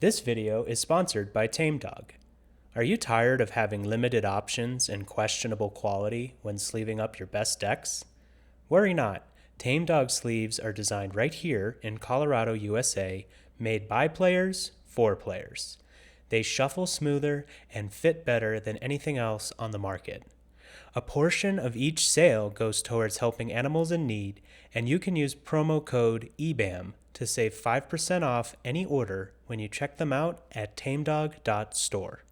This video is sponsored by TameDog. Are you tired of having limited options and questionable quality when sleeving up your best decks? Worry not. TameDog sleeves are designed right here in Colorado, USA, made by players for players. They shuffle smoother and fit better than anything else on the market. A portion of each sale goes towards helping animals in need, and you can use promo code EBAM to save 5% off any order when you check them out at tamedog.store.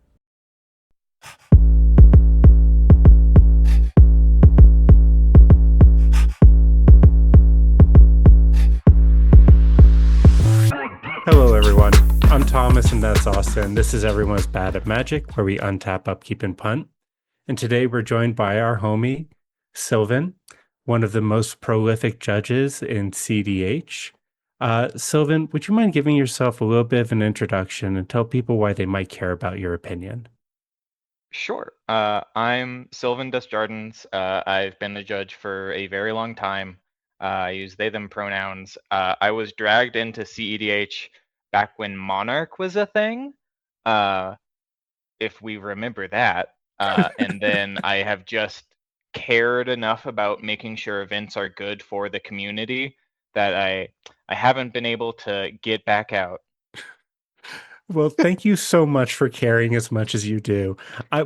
Hello, everyone. I'm Thomas, and that's Austin. This is Everyone's Bad at Magic, where we untap, upkeep, and punt. And today we're joined by our homie, Sylvan, one of the most prolific judges in cEDH. Sylvan, would you mind giving yourself a little bit of an introduction and tell people why they might care about your opinion? Sure. I'm Sylvan Desjardins. I've been a judge for a very long time. I use they, them pronouns. I was dragged into cEDH back when Monarch was a thing, uh, if we remember that. And then I have just cared enough about making sure events are good for the community that I haven't been able to get back out. Well, thank you so much for caring as much as you do.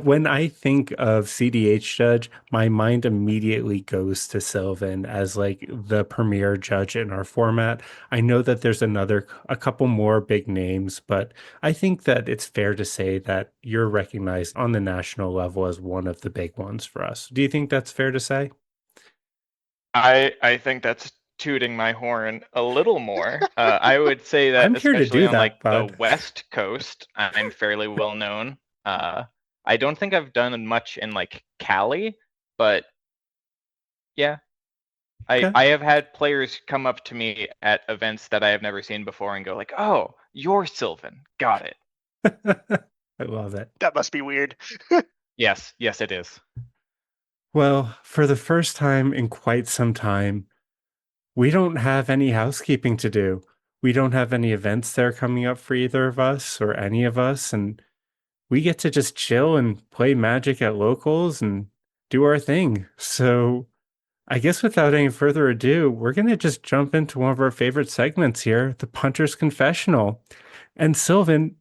When I think of cEDH judge, my mind immediately goes to Sylvan as like the premier judge in our format. I know that there's a couple more big names, but I think that it's fair to say that you're recognized on the national level as one of the big ones for us. Do you think that's fair to say? I think that's tooting my horn a little more. I would say that I'm here to especially do on like that, the bud. West Coast, I'm fairly well known. I don't think I've done much in like Cali, but yeah, I Okay. I have had players come up to me at events that I have never seen before and go like, "Oh, you're Sylvan. Got it." I love it. That must be weird. Yes, yes, it is. Well, for the first time in quite some time, we don't have any housekeeping to do. We don't have any events that are coming up for either of us or any of us, and we get to just chill and play magic at locals and do our thing. So, I guess without any further ado, we're going to just jump into one of our favorite segments here, the Punter's Confessional. And Sylvan,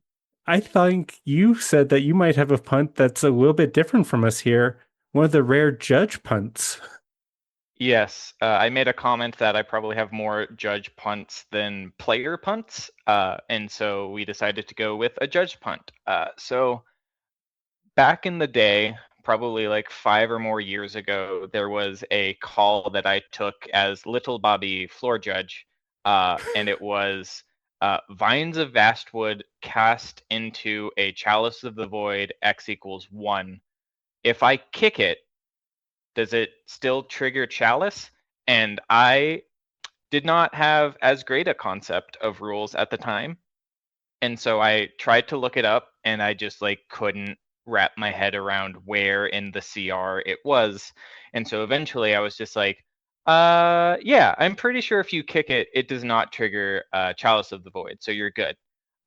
I think you said that you might have a punt that's a little bit different from us here, one of the rare judge punts. Yes, I made a comment that I probably have more judge punts than player punts, and so we decided to go with a judge punt. So back in the day, probably like 5 or more years ago, there was a call that I took as Little Bobby floor judge, and it was Vines of Vastwood cast into a Chalice of the Void X equals 1. If I kick it, does it still trigger Chalice? And I did not have as great a concept of rules at the time. And so I tried to look it up and I just like couldn't wrap my head around where in the CR it was. And so eventually I was just like, yeah, I'm pretty sure if you kick it, it does not trigger Chalice of the Void, so you're good.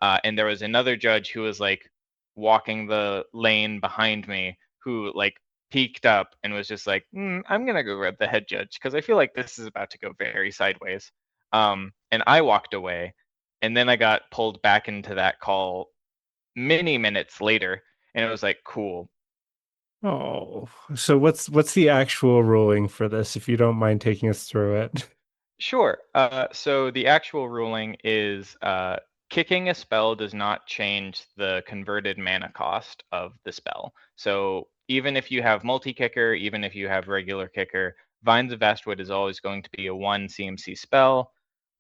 And there was another judge who was like walking the lane behind me who like peeked up and was just like, I'm gonna go grab the head judge because I feel like this is about to go very sideways. And I walked away, and then I got pulled back into that call many minutes later, and it was like, cool. Oh, so what's the actual ruling for this, if you don't mind taking us through it? Sure. So the actual ruling is kicking a spell does not change the converted mana cost of the spell. So even if you have multi-kicker, even if you have regular kicker, Vines of Vastwood is always going to be a 1 CMC spell.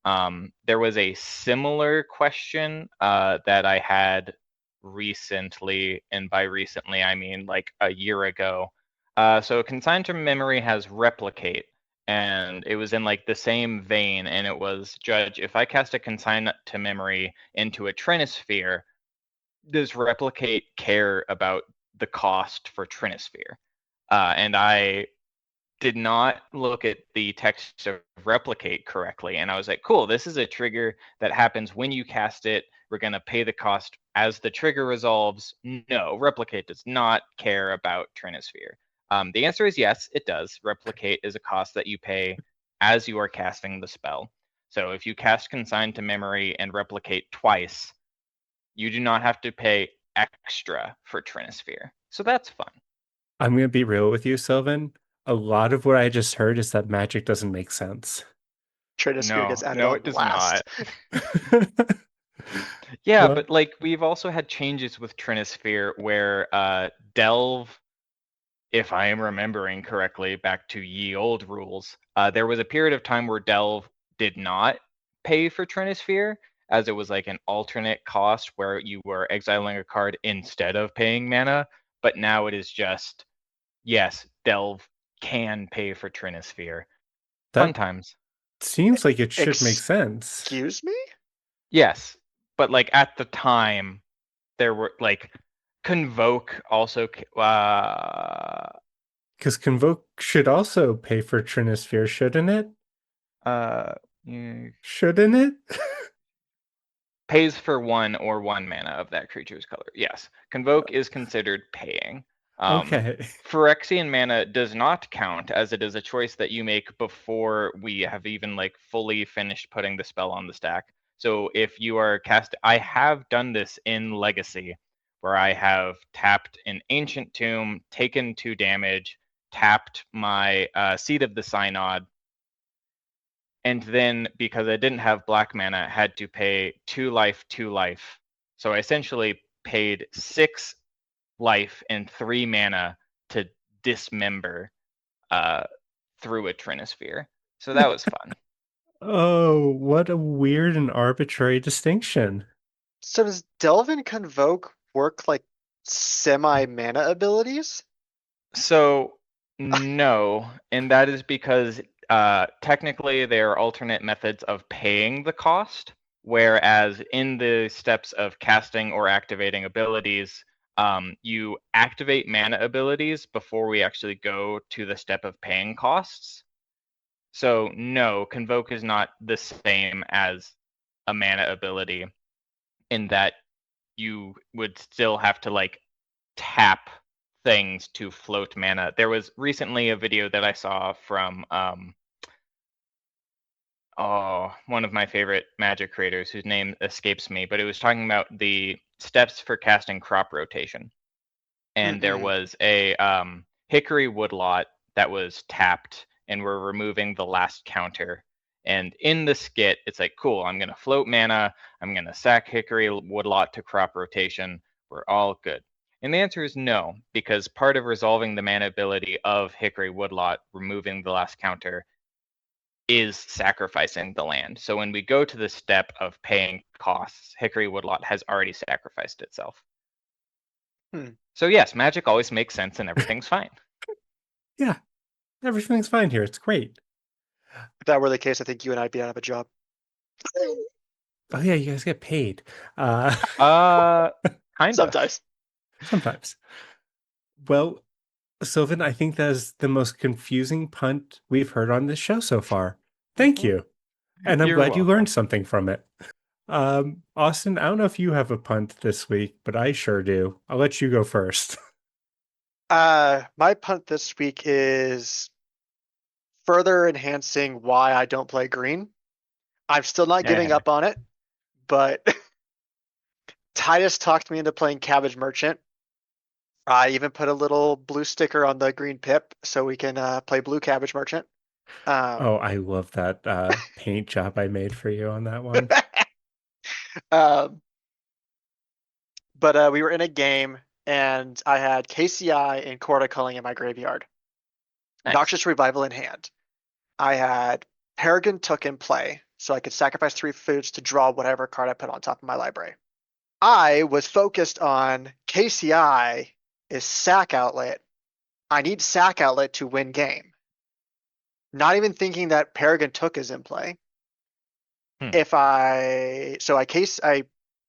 There was a similar question that I had recently, and by recently I mean like a year ago. So Consign to Memory has Replicate, and it was in like the same vein, and it was, Judge, if I cast a Consign to Memory into a Trinisphere, does Replicate care about the cost for Trinisphere? And I did not look at the text of replicate correctly. And I was like, cool, this is a trigger that happens when you cast it. We're going to pay the cost as the trigger resolves. No, replicate does not care about Trinisphere. The answer is yes, it does. Replicate is a cost that you pay as you are casting the spell. So if you cast Consign to Memory and replicate twice, you do not have to pay extra for Trinisphere. So that's fun. I'm gonna be real with you, Sylvan. A lot of what I just heard is that magic doesn't make sense. Trinisphere No, gets added no, on it does last. not. Yeah, Well, but like we've also had changes with Trinisphere where Delve, if I am remembering correctly, back to ye old rules, there was a period of time where Delve did not pay for Trinisphere, as it was like an alternate cost where you were exiling a card instead of paying mana. But now it is just, yes, Delve can pay for Trinisphere. Fun that times. seems like it should make sense. Excuse me? Yes, but like at the time, there were like Convoke also. Because Convoke should also pay for Trinisphere, shouldn't it? Uh, yeah, Shouldn't it? pays for one or one mana of that creature's color. Yes, Convoke is considered paying. Okay. Phyrexian mana does not count, as it is a choice that you make before we have even like fully finished putting the spell on the stack. So if you are I have done this in Legacy, where I have tapped an Ancient Tomb, taken 2 damage, tapped my Seed of the Synod, and then because I didn't have black mana, had to pay 2 life, 2 life. So I essentially paid 6 life and 3 mana to dismember through a Trinisphere. So that was fun. Oh, what a weird and arbitrary distinction. So does Delve and Convoke work like semi-mana abilities? So no, and that is because technically they are alternate methods of paying the cost, whereas in the steps of casting or activating abilities, you activate mana abilities before we actually go to the step of paying costs. So no, Convoke is not the same as a mana ability in that you would still have to like tap things to float mana. There was recently a video that I saw from one of my favorite Magic creators whose name escapes me, but it was talking about the steps for casting crop rotation. And there was a hickory woodlot that was tapped, and we're removing the last counter. And in the skit, it's like, cool, I'm gonna float mana, I'm gonna sack hickory woodlot to crop rotation. We're all good. And the answer is no, because part of resolving the mana ability of hickory woodlot, removing the last counter, is sacrificing the land. So when we go to the step of paying costs, hickory woodlot has already sacrificed itself. So yes, magic always makes sense and everything's fine. Yeah, everything's fine here. It's great. If that were the case, I think you and I'd be out of a job. Oh yeah, you guys get paid. Kinda. Sometimes. Sometimes. Well, Sylvan, I think that is the most confusing punt we've heard on this show so far. Thank you. And I'm You're glad you welcome. learned something from it. Austin, I don't know if you have a punt this week, but I sure do. I'll let you go first. My punt this week is further enhancing why I don't play green. I'm still not giving up on it, but Titus talked me into playing Cabbage Merchant. I even put a little blue sticker on the green pip so we can play blue Cabbage Merchant. Oh, I love that paint job I made for you on that one. But we were in a game and I had KCI and Corda Culling in my graveyard. Nice. Noxious Revival in hand. I had Peregrine Took in play, so I could sacrifice 3 foods to draw whatever card I put on top of my library. I was focused on KCI is sack outlet. I need sack outlet to win game. Not even thinking that Peregrine Took is in play. I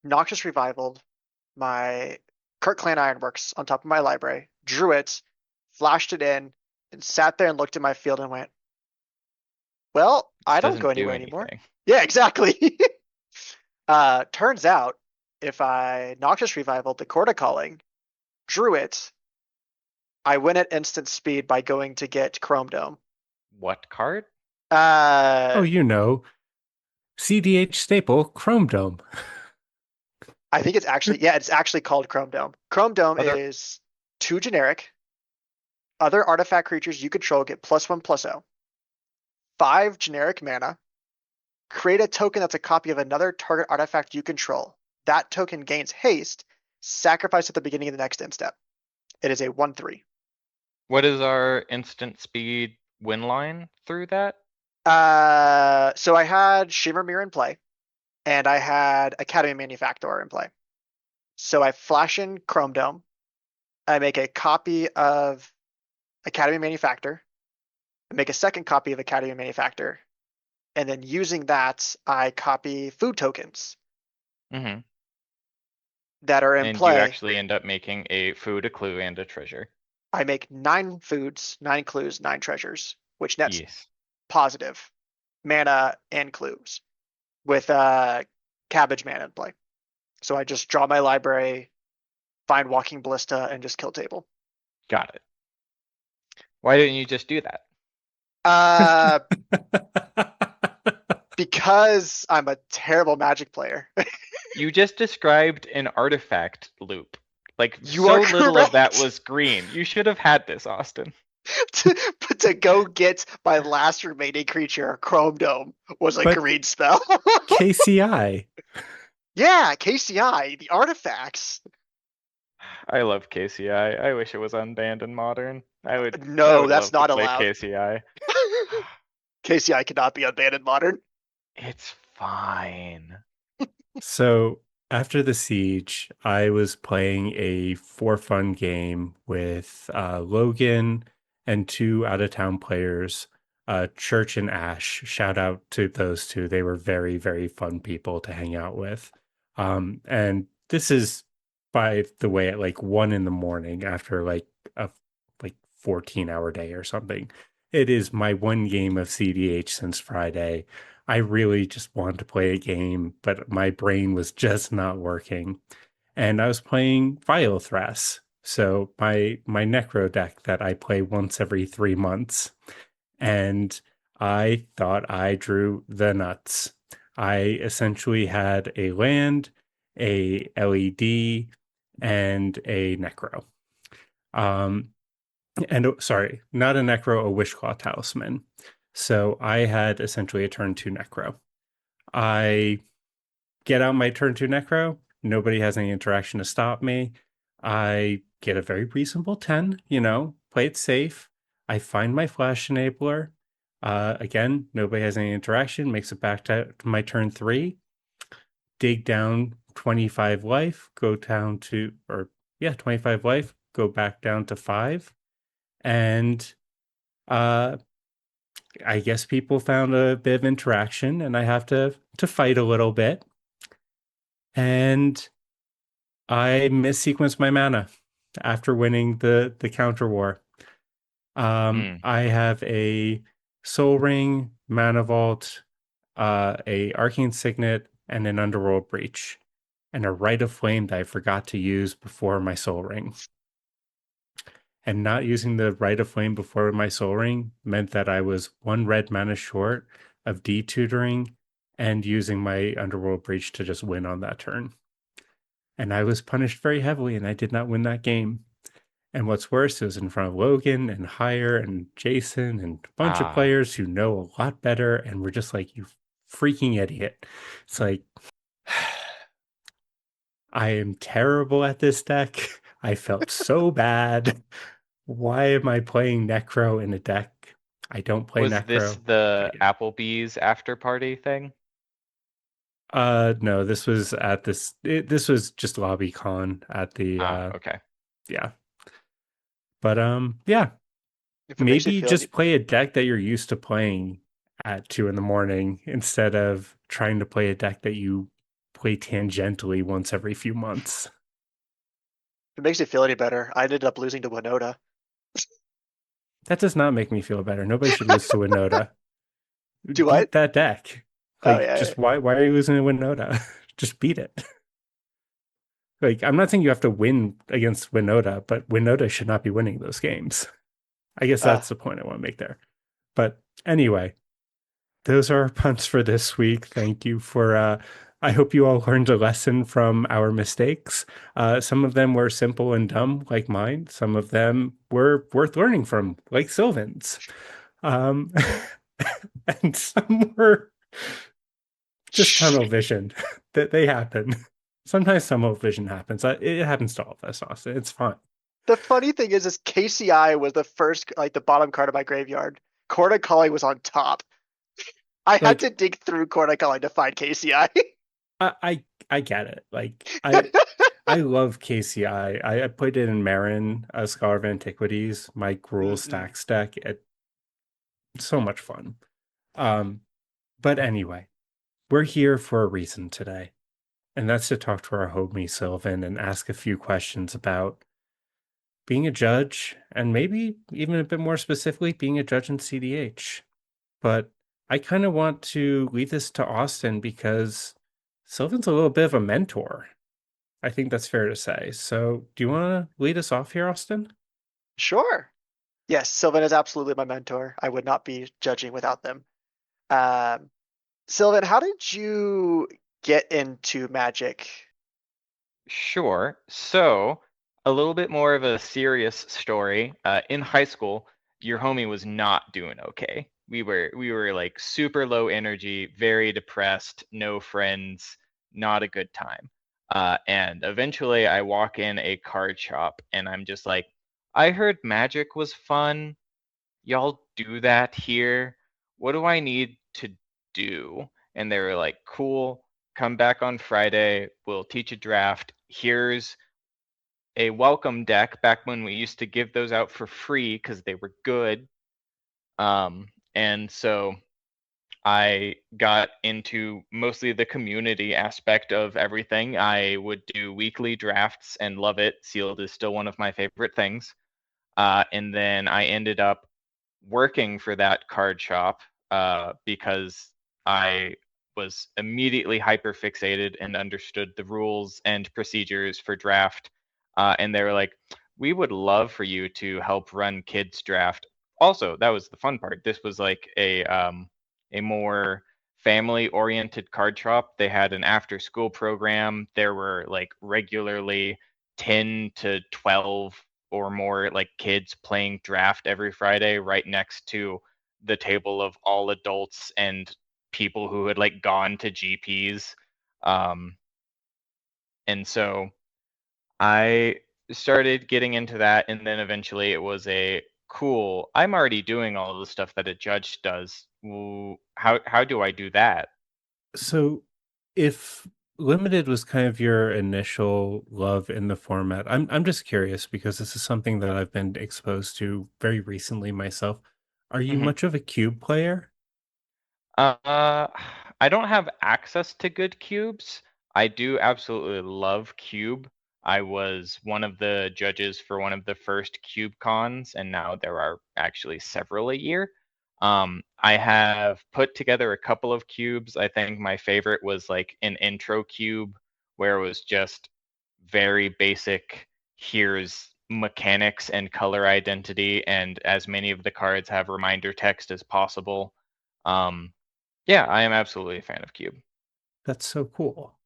Noxious Revivaled my Kurt Clan Ironworks on top of my library, drew it, flashed it in, and sat there and looked at my field and went, well, I don't go Doesn't do anywhere anymore. anything. Yeah, exactly. Turns out, if I Noxious Revival the Corda Calling, drew it, I win at instant speed by going to get Chrome Dome. What card? Oh, you know, cEDH staple Chrome Dome. I think it's actually called Chrome Dome. Chrome Dome Other- is 2 generic. Other artifact creatures you control get +1/+0. 5 generic mana. Create a token that's a copy of another target artifact you control. That token gains haste. Sacrifice at the beginning of the next end step. It is a 1/3. What is our instant speed win line through that? So I had Shimmer Mirror in play, and I had Academy Manufacturer in play. So I flash in Chrome Dome. I make a copy of Academy Manufacturer. I make a second copy of Academy Manufacturer. And then using that, I copy food tokens Mm-hmm. that are in And play. you actually end up making a food, a clue, and a treasure. I make 9 foods, 9 clues, 9 treasures, which nets Yes. positive mana and clues with cabbage mana in play. So I just draw my library, find Walking Ballista, and just kill table. Got it. Why didn't you just do that? Because I'm a terrible Magic player. You just described an artifact loop. Like, You so are little of that correct. was green. You should have had this, Austin. to go get my last remaining creature, Chrome Dome, was a But- green spell. KCI. Yeah, KCI, the artifacts. I love KCI. I wish it was unbanned in Modern. I would That's love not to play allowed. KCI. KCI cannot be unbanned in Modern. It's fine. So after the siege, I was playing a for fun game with Logan and 2 out of town players, Church and Ash. Shout out to those 2. They were very, very fun people to hang out with. And this is, by the way, at like 1 a.m. after like a 14-hour day or something. It is my one game of cEDH since Friday. I really just wanted to play a game, but my brain was just not working. And I was playing Violethras, so my Necro deck that I play once every 3 months. And I thought I drew the nuts. I essentially had a land, a LED, and a Necro. Sorry, not a Necro, a Wishclaw Talisman. So I had essentially a turn 2 Necro. I get out my turn 2 Necro. Nobody has any interaction to stop me. I get a very reasonable 10, play it safe. I find my Flash Enabler. Again, nobody has any interaction, makes it back to my turn 3. Dig down 25 life, go down to, 25 life, go back down to 5. And I guess people found a bit of interaction, and I have to fight a little bit. And I missequenced my mana after winning the counter war. I have a Soul Ring, Mana Vault, a Arcane Signet, and an Underworld Breach, and a Rite of Flame that I forgot to use before my Soul Ring. And not using the Rite of Flame before my Soul Ring meant that I was 1 red mana short of detutoring and using my Underworld Breach to just win on that turn. And I was punished very heavily, and I did not win that game. And what's worse, it was in front of Logan and Hire and Jason and a bunch of players who know a lot better, and we're just like, you freaking idiot. It's like, I am terrible at this deck. I felt so bad. Why am I playing Necro in a deck? I don't play Was Necro. this the Applebee's after party thing? No, this was at this was just LobbyCon at the Okay. yeah. But yeah. If it makes you Maybe feel just play a deck that you're used to playing at 2 a.m. instead of trying to play a deck that you play tangentially once every few months. If it makes you feel any better, I ended up losing to Winota. That does not make me feel better. Nobody should lose to Winota. Do Beat what? that deck. Oh Like, yeah. just why are you losing to Winota? Just beat it. Like, I'm not saying you have to win against Winota, but Winota should not be winning those games. I guess Uh, that's the point I want to make there. But anyway, those are our punts for this week. Thank you for I hope you all learned a lesson from our mistakes. Some of them were simple and dumb, like mine. Some of them were worth learning from, like Sylvan's. Um, and some were just tunnel vision that they happen. Sometimes tunnel vision happens. It happens to all of us, Austin. It's fine. the funny thing is KCI was the first, like the bottom card of my graveyard. Corticali was on top. I had Like to dig through Corticali to find KCI. I get it. Like I love KCI. I played it in Marin, Scholar of Antiquities, my Gruul Mm-mm. Stacks deck. It's so much fun. Um, but anyway, we're here for a reason today, and that's to talk to our homie Sylvan and ask a few questions about being a judge, and maybe even a bit more specifically, being a judge in cEDH. But I kind of want to leave this to Austin because Sylvan's a little bit of a mentor. I think that's fair to say. So, do you want to lead us off here, Austin? Sure. Yes, Sylvan is absolutely my mentor. I would not be judging without them. Um, Sylvan, how did you get into Magic? Sure. So, a little bit more of a serious story. In high school, your homie was not doing okay. We were like super low energy, very depressed, no friends, not a good time. And eventually I walk in a card shop and I'm just like, I heard Magic was fun. Y'all do that here? What do I need to do? And they were like, cool, come back on Friday, we'll teach a draft. Here's a welcome deck back when we used to give those out for free because they were good. And so I got into mostly the community aspect of everything. I would do weekly drafts and love it. Sealed is still one of my favorite things. And then I ended up working for that card shop because I was immediately hyper fixated and understood the rules and procedures for draft. And they were like, we would love for you to help run kids draft. Also, that was the fun part. This was like a more family oriented card shop. They had an after school program. There were like regularly 10 to 12 or more like kids playing draft every Friday right next to the table of all adults and people who had like gone to GPs. Um, and so I started getting into that, and then eventually it was a cool. I'm already doing all of the stuff that a judge does. How do I do that? So, if limited was kind of your initial love in the format, I'm just curious because this is something that I've been exposed to very recently myself. Are you Mhm. much of a cube player? I don't have access to good cubes. I do absolutely love cube. I was one of the judges for one of the first cube cons, and now there are actually several a year. I have put together a couple of cubes. I think my favorite was like an intro cube where it was just very basic. Here's mechanics and color identity, and as many of the cards have reminder text as possible. Um, yeah, I am absolutely a fan of Cube. That's so cool.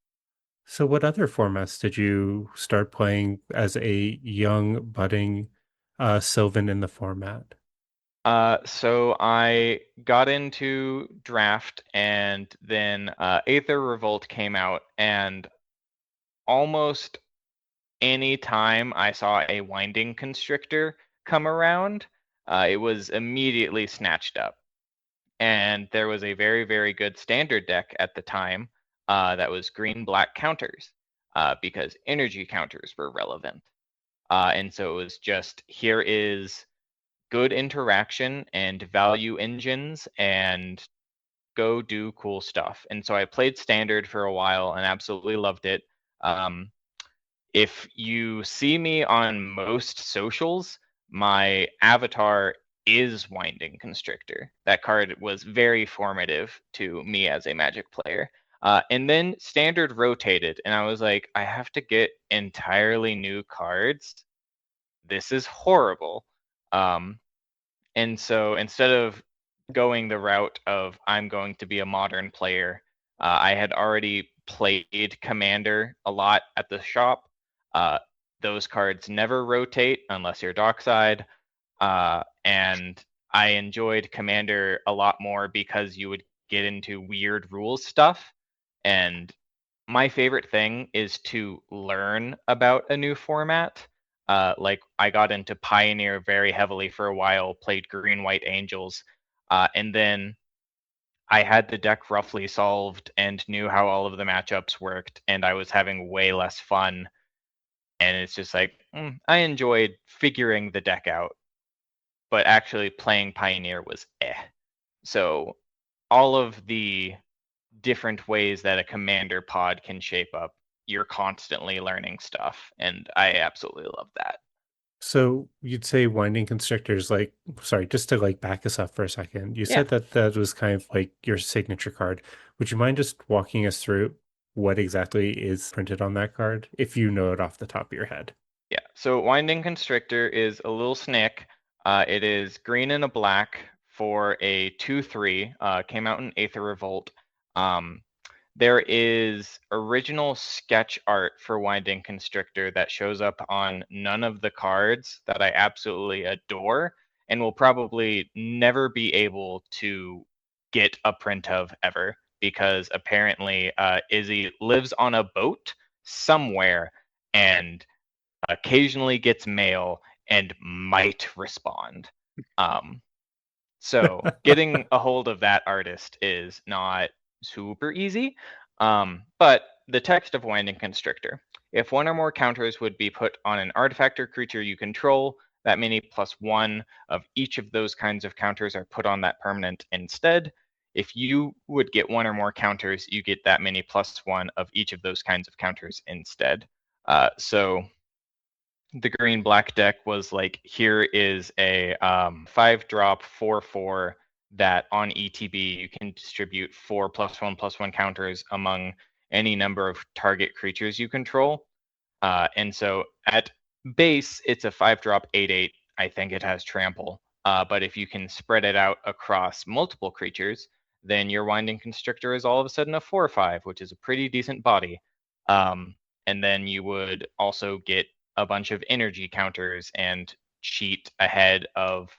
So, what other formats did you start playing as a young, budding Sylvan in the format? So I got into Draft and then Aether Revolt came out, and almost any time I saw a Winding Constrictor come around, it was immediately snatched up. And there was a very, very good standard deck at the time that was green-black counters because energy counters were relevant. And so it was just, here is good interaction and value engines and go do cool stuff. And so I played standard for a while and absolutely loved it. Um, if you see me on most socials, my avatar is Winding Constrictor. That card was very formative to me as a Magic player. And then Standard rotated, and I was like, I have to get entirely new cards. This is horrible. And so instead of going the route of I'm going to be a modern player, I had already played Commander a lot at the shop. Those cards never rotate unless you're dockside. And I enjoyed Commander a lot more because you would get into weird rules stuff. And my favorite thing is to learn about a new format. Like I got into Pioneer very heavily for a while, played Green White Angels, and then I had the deck roughly solved and knew how all of the matchups worked, and I was having way less fun. And it's just like I enjoyed figuring the deck out, but actually playing Pioneer was eh. So all of the different ways that a commander pod can shape up, you're constantly learning stuff, and I absolutely love that. So you'd say Winding Constrictors, like, sorry, just to like back us up for a second. You Yeah. said that that was kind of like your signature card. Would you mind just walking us through what exactly is printed on that card, if you know it off the top of your head? Yeah, so Winding Constrictor is a little Snek. It is green and a black for a 2/3. Came out in Aether Revolt. There is original sketch art for Winding Constrictor that shows up on none of the cards that I absolutely adore and will probably never be able to get a print of ever because apparently Izzy lives on a boat somewhere and occasionally gets mail and might respond. So getting a hold of that artist is not super easy. But the text of Winding Constrictor. If one or more counters would be put on an artifact or creature you control, that many +1 of each of those kinds of counters are put on that permanent instead. If you would get one or more counters, you get that many +1 of each of those kinds of counters instead. So the green black deck was like, here is a 5-drop 4/4 that on ETB you can distribute 4 +1/+1 counters among any number of target creatures you control. And so at base, it's a 5-drop 8/8. I think it has trample. But if you can spread it out across multiple creatures, then your Winding Constrictor is all of a sudden a 4/5, which is a pretty decent body. And then you would also get a bunch of energy counters and cheat ahead of.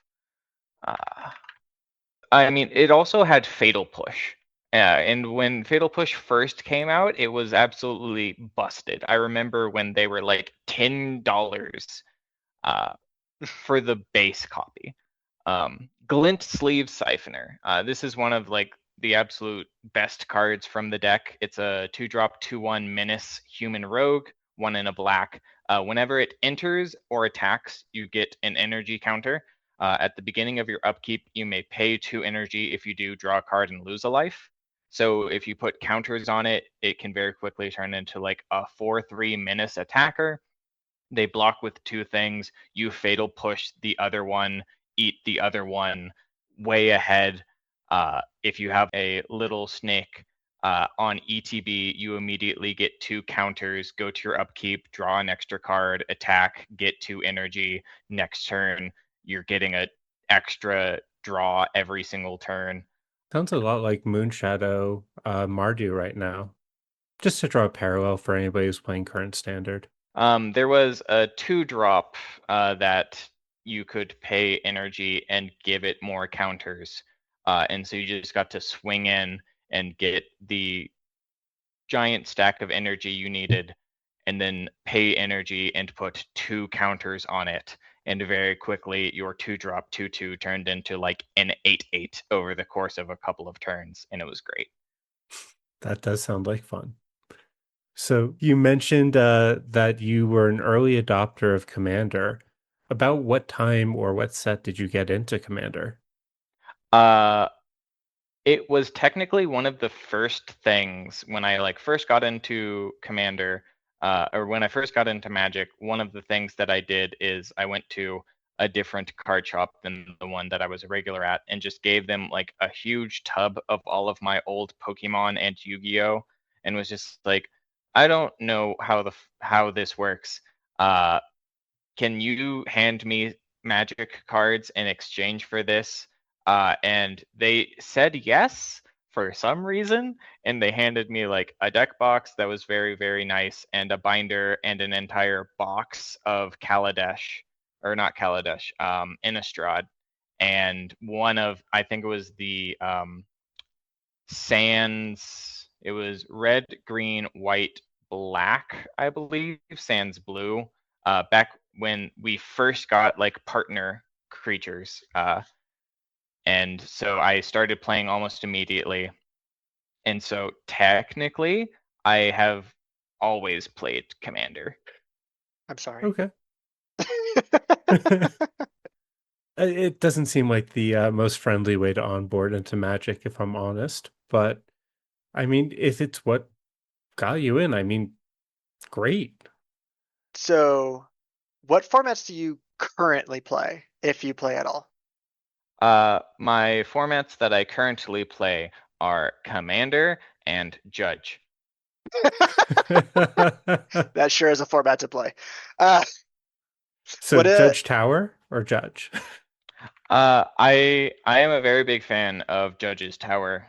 I mean, it also had Fatal Push. And when Fatal Push first came out, it was absolutely busted. I remember when they were like $10 for the base copy. Glint Sleeve Siphoner. This is one of like the absolute best cards from the deck. It's a 2-drop 2/1 Menace Human Rogue, 1 in a black. Whenever it enters or attacks, you get an energy counter. At the beginning of your upkeep, you may pay 2 energy. If you do, draw a card and lose a life. So if you put counters on it, it can very quickly turn into like a 4/3 Menace attacker. They block with 2 things. You Fatal Push the other one, eat the other one way ahead. If you have a little snake on ETB, you immediately get 2 counters, go to your upkeep, draw an extra card, attack, get 2 energy. Next turn, you're getting an extra draw every single turn. Sounds a lot like Moonshadow Mardu right now. Just to draw a parallel for anybody who's playing current standard. There was a 2-drop that you could pay energy and give it more counters. And so you just got to swing in and get the giant stack of energy you needed, and then pay energy and put 2 counters on it. And very quickly, your 2-drop 2/2 turned into like an 8/8 over the course of a couple of turns, and it was great. That does sound like fun. So you mentioned that you were an early adopter of Commander. About what time or what set did you get into Commander? Uh, It was technically one of the first things when I like first got into Commander, or when I first got into Magic. One of the things that I did is I went to a different card shop than the one that I was a regular at, and just gave them like a huge tub of all of my old Pokemon and Yu-Gi-Oh, and was just like, I don't know how this works. Can you hand me Magic cards in exchange for this? And they said yes for some reason, and they handed me like a deck box that was very, very nice, and a binder and an entire box of Kaladesh, or not Kaladesh, Innistrad, and one of, I think it was the Sans, it was red, green, white, black, I believe, Sans blue, back when we first got like partner creatures. And so I started playing almost immediately. And so technically, I have always played Commander. I'm sorry. Okay. It doesn't seem like the most friendly way to onboard into Magic, if I'm honest. But I mean, if it's what got you in, I mean, great. So, what formats do you currently play, if you play at all? My formats that I currently play are Commander and Judge. That sure is a format to play. So What Judge Tower or Judge? I am a very big fan of Judge's Tower.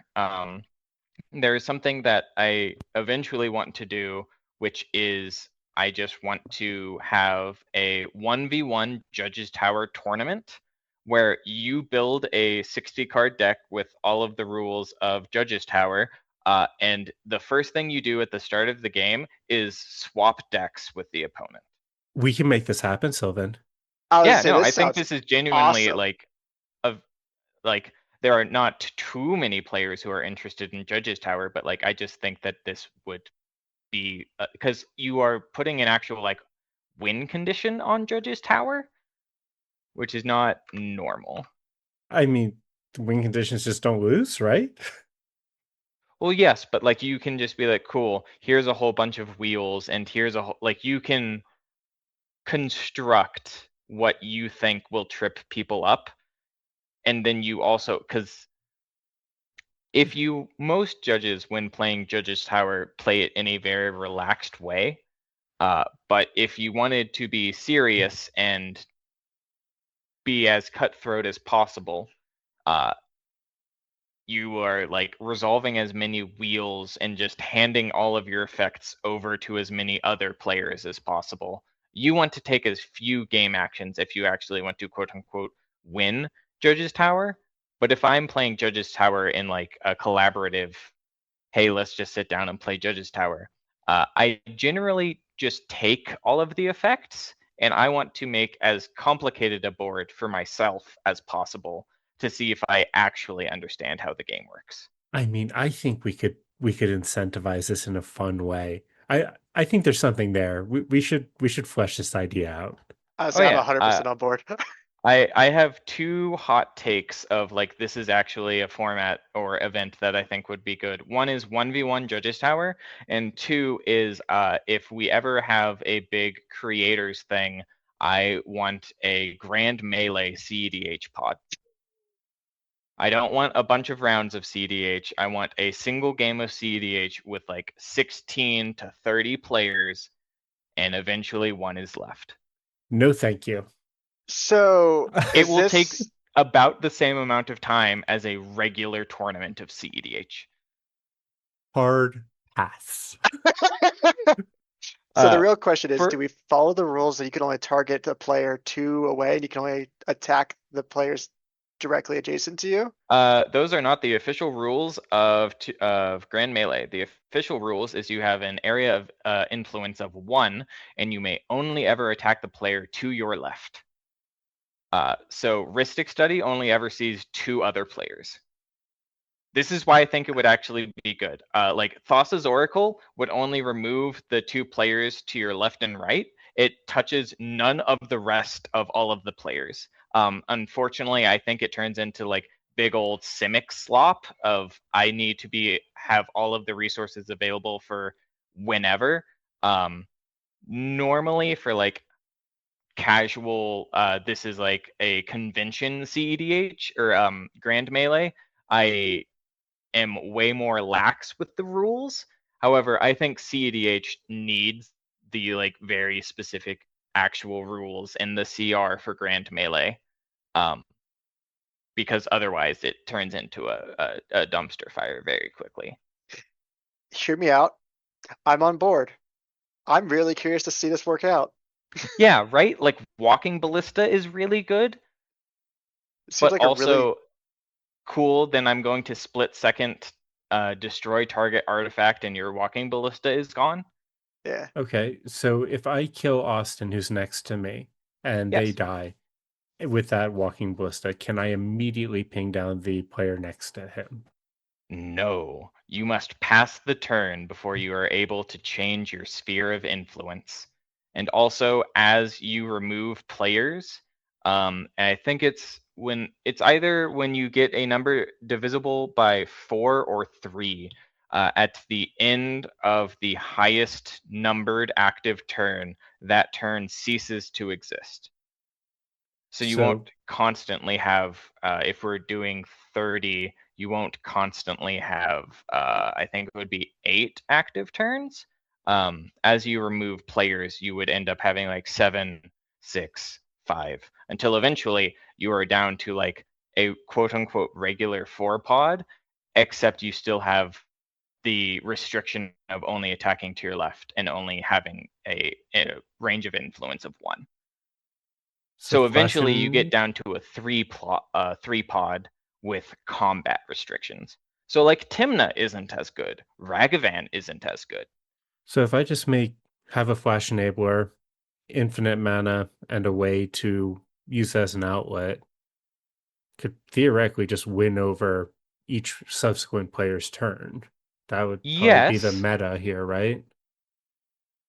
There is something that I eventually want to do, which is I just want to have a 1v1 Judge's Tower tournament where you build a 60 card deck with all of the rules of Judge's Tower. And the first thing you do at the start of the game is swap decks with the opponent. We can make this happen, Sylvan. I was Yeah, gonna say, no, this I think sounds this is genuinely awesome. like there are not too many players who are interested in Judge's Tower, but like I just think that this would be because you are putting an actual like win condition on Judge's Tower, which is not normal. I mean, the win conditions just don't lose, right? Well, yes, but like you can just be like, cool, here's a whole bunch of wheels, and here's a whole, like you can construct what you think will trip people up, and then you also, because if you, most judges when playing Judge's Tower play it in a very relaxed way, but if you wanted to be serious and be as cutthroat as possible, you are like resolving as many wheels and just handing all of your effects over to as many other players as possible. You want to take as few game actions if you actually want to quote unquote win Judge's Tower. But if I'm playing Judge's Tower in like a collaborative, hey, let's just sit down and play Judge's Tower, I generally just take all of the effects and I want to make as complicated a board for myself as possible to see if I actually understand how the game works. I mean, I think we could incentivize this in a fun way. I think there's something there. We should flesh this idea out. I Oh I'm yeah, 100% on board. I have two hot takes of like this is actually a format or event that I think would be good. One is 1v1 Judges Tower, and two is if we ever have a big creators thing, I want a Grand Melee cEDH pod. I don't want a bunch of rounds of cEDH. I want a single game of cEDH with like 16 to 30 players, and eventually one is left. No, thank you. So, It is will take this about the same amount of time as a regular tournament of cEDH. Hard pass. So the real question is, For do we follow the rules that you can only target the player 2 away and you can only attack the players directly adjacent to you? those are not the official rules of Grand Melee. The official rules is you have an area of influence of 1, and you may only ever attack the player to your left. So Rhystic Study only ever sees 2 other players. This is why I think it would actually be good. Like Thassa's Oracle would only remove the 2 players to your left and right. It touches none of the rest of all of the players. Unfortunately, I think it turns into like big old Simic slop of I need to have all of the resources available for whenever. Normally for like casual, this is like a convention cEDH or Grand Melee, I am way more lax with the rules. However, I think cEDH needs the like very specific actual rules in the CR for Grand Melee. Because otherwise it turns into a dumpster fire very quickly. Hear me out. I'm on board. I'm really curious to see this work out. Yeah, right? Like Walking Ballista is really good, It seems but like also cool. Then I'm going to split second, destroy target artifact, and your Walking Ballista is gone. yeah. Okay, so if I kill Austin, who's next to me, and they Yes. die with that walking ballista, can I immediately ping down the player next to him? No, you must pass the turn before you are able to change your sphere of influence. And also, as you remove players, and I think it's either when you get a number divisible by 4 or 3 at the end of the highest numbered active turn, that turn ceases to exist. So you So, won't constantly have, if we're doing 30, you won't constantly have, I think it would be 8 active turns. As you remove players, you would end up having like 7, 6, 5, until eventually you are down to like a quote unquote regular 4-pod, except you still have the restriction of only attacking to your left and only having a range of influence of 1. So eventually you get down to a 3-pod with combat restrictions. So like Timna isn't as good. Ragavan isn't as good. So if I just have a flash enabler, infinite mana, and a way to use as an outlet, could theoretically just win over each subsequent player's turn. That would probably be the Yes, meta here, right?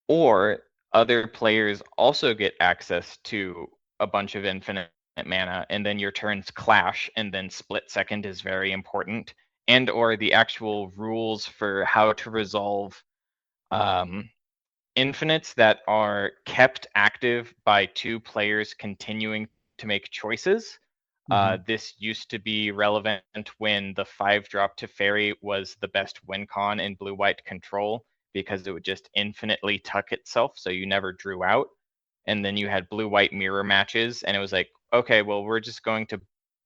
or other players also get access to a bunch of infinite mana, and then your turns clash, and then split second is very important. And or the actual rules for how to resolve infinites that are kept active by 2 players continuing to make choices. This used to be relevant when the 5-drop to fairy was the best win con in blue-white control, because it would just infinitely tuck itself, so you never drew out. And then you had blue-white mirror matches, and it was like, okay, well, we're just going to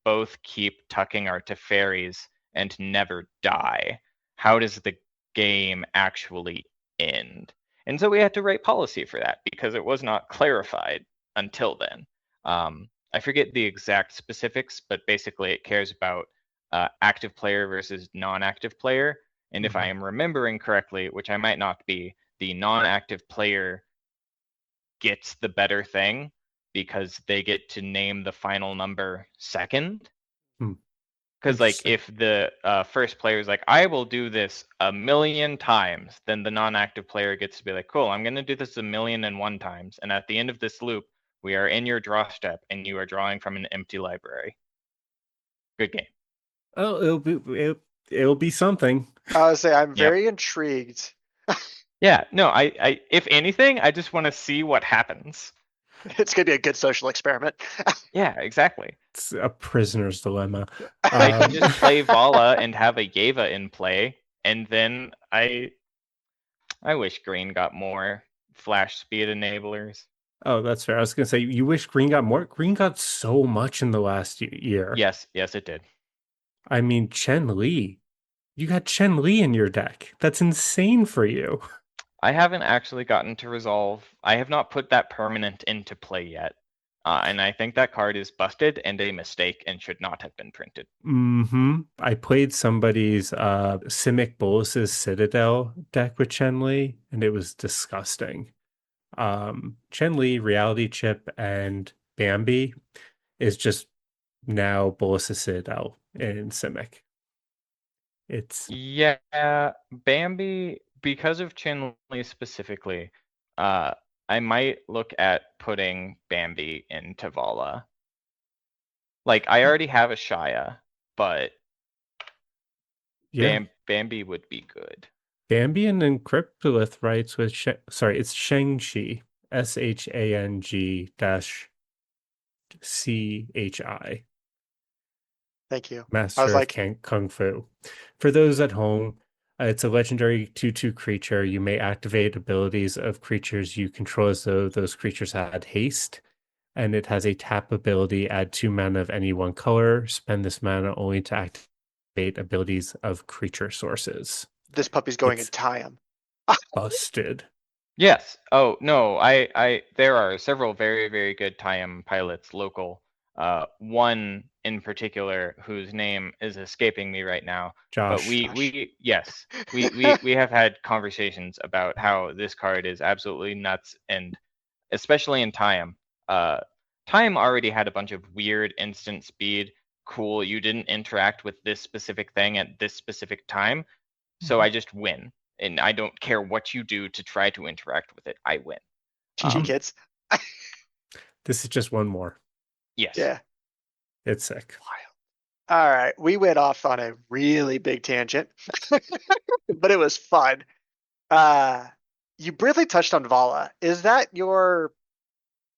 both keep tucking our Teferis and never die. How does the game actually end? And so we had to write policy for that because it was not clarified until then. I forget the exact specifics, but basically it cares about active player versus non-active player. And if I am remembering correctly, which I might not be, the non-active player gets the better thing because they get to name the final number second. Hmm. Because like Interesting. if the first player is like, I will do this 1,000,000 times, then the non-active player gets to be like, cool, I'm gonna do this 1,000,001 times. And at the end of this loop, we are in your draw step and you are drawing from an empty library. Good game. Oh, it'll be something. I would say I'm Yep. very intrigued. Yeah, no, I if anything, I just want to see what happens. It's gonna be a good social experiment. Yeah, exactly. It's a prisoner's dilemma. I can just play Vala and have a Yeva in play, and then I wish green got more flash speed enablers. Oh, that's fair. I was gonna say you wish green got more. Green got so much in the last year. Yes, it did. I mean, Chen Li. You got Chen Li in your deck. That's insane for you. I haven't actually gotten to resolve. I have not put that permanent into play yet. And I think that card is busted and a mistake and should not have been printed. I played somebody's Simic Bolus's Citadel deck with Chen Li, and it was disgusting. Chen Li, Reality Chip, and Bambi is just now Bolus's Citadel in Simic. Yeah, Bambi, because of Chinli specifically, I might look at putting Bambi into Vala. Like, I already have a Shia, but Yeah. Bambi would be good. Bambi and Encryptolith writes with it's Shang-Chi. SHANG-CHI. Thank you. I Master was of like, Kung Fu. For those at home, it's a legendary 2/2 creature. You may activate abilities of creatures you control as though those creatures had haste. And it has a tap ability, add 2 mana of any one color. Spend this mana only to activate abilities of creature sources. this puppy's going in It's time. busted. Yes. Oh, no, there are several very, very good Tayam pilots local. One in particular whose name is escaping me right now. But Josh. yes, we have had conversations about how this card is absolutely nuts, and especially in Tayam. Tayam already had a bunch of weird instant speed. Cool, you didn't interact with this specific thing at this specific time, so I just win. And I don't care what you do to try to interact with it. I win. GG kids. This is just one more. Yes. Yeah. It's sick. All right. We went off on a really big tangent, but it was fun. You briefly touched on Vala. Is that your,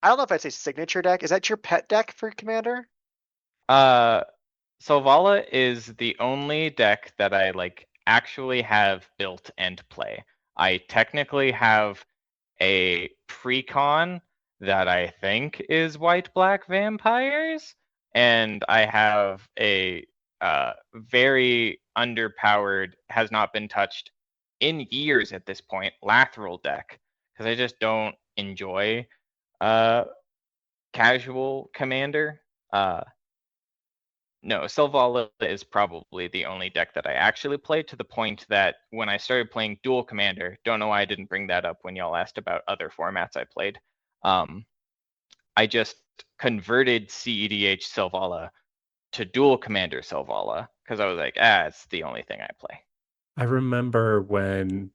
I don't know if I'd say signature deck. Is that your pet deck for Commander? Selvala is the only deck that I actually have built and play. I technically have a precon that I think is white-black vampires, and I have a very underpowered, has not been touched in years at this point, Lateral deck, because I just don't enjoy casual Commander. No, Selvala is probably the only deck that I actually play, to the point that when I started playing Dual Commander, don't know why I didn't bring that up when y'all asked about other formats I played. I just converted cEDH Selvala to Dual Commander Selvala, because I was like, it's the only thing I play. I remember when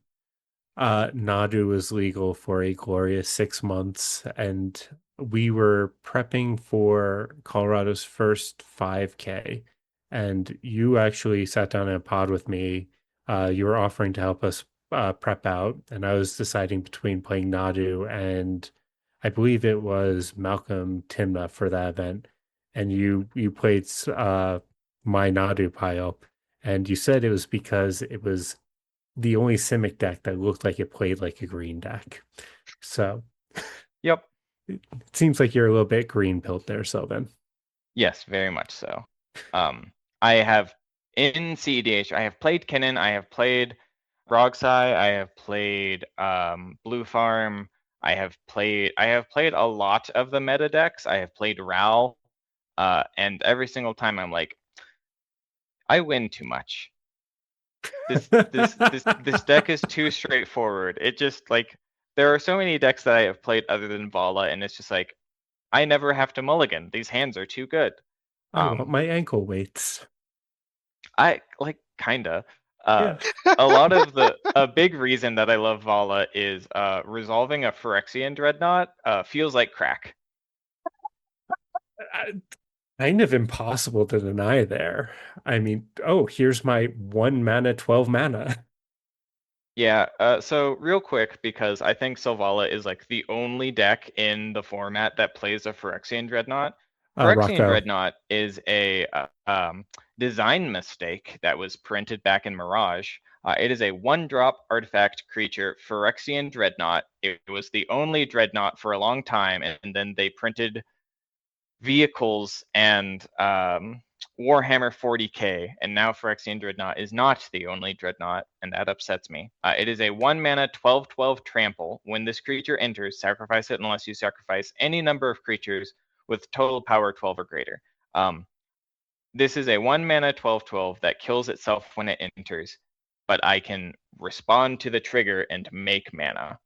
Nadu was legal for a glorious 6 months, and we were prepping for Colorado's first 5K, and you actually sat down in a pod with me. You were offering to help us prep out, and I was deciding between playing Nadu and I believe it was Malcolm Timna for that event, and you played my Nadu pile, and you said it was because it was the only Simic deck that looked like it played like a green deck. So, Yep. It seems like you're a little bit green pilled there, Sylvan. Yes, very much so. I have in cEDH, I have played Kinnan, I have played Rogsai, I have played Blue Farm, I have played a lot of the meta decks. I have played Ral, and every single time I'm like, I win too much. This deck is too straightforward. It just there are so many decks that I have played other than Vala, and it's just like, I never have to mulligan. These hands are too good. I want my ankle weights. I kinda. Yeah. A big reason that I love Vala is resolving a Phyrexian Dreadnought feels like crack. Kind of impossible to deny there. I mean, here's my 1 mana, 12 mana. Yeah, so real quick, because I think Selvala is the only deck in the format that plays a Phyrexian Dreadnought. Phyrexian Rocco. Dreadnought is a design mistake that was printed back in Mirage. It is a 1-drop artifact creature, Phyrexian Dreadnought. It was the only Dreadnought for a long time, and then they printed vehicles and Warhammer 40k, and now Phyrexian Dreadnought is not the only Dreadnought, and that upsets me. It is a 1 mana 12/12 trample. When this creature enters, sacrifice it unless you sacrifice any number of creatures with total power 12 or greater. This is a 1 mana 12/12 that kills itself when it enters, but I can respond to the trigger and make mana.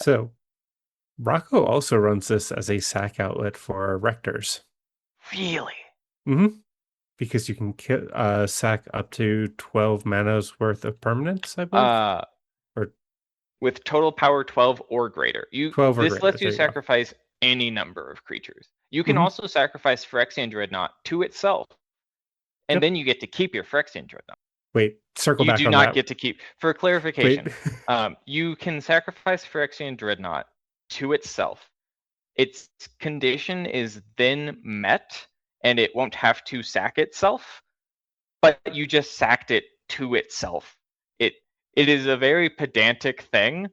So, Rocco also runs this as a sack outlet for Rectors. Really? Mm-hmm. Because you can sack up to 12 mana's worth of permanents, I believe. Or with total power 12 or greater. 12 or this greater, lets you there you go. sacrifice any number of creatures. You can also sacrifice Phyrexian Dreadnought to itself, and then you get to keep your Phyrexian Dreadnought. Wait, circle back on that. You do not get to keep. For clarification, Wait. you can sacrifice Phyrexian Dreadnought to itself, its condition is then met and it won't have to sack itself, but you just sacked it to itself. It is a very pedantic thing,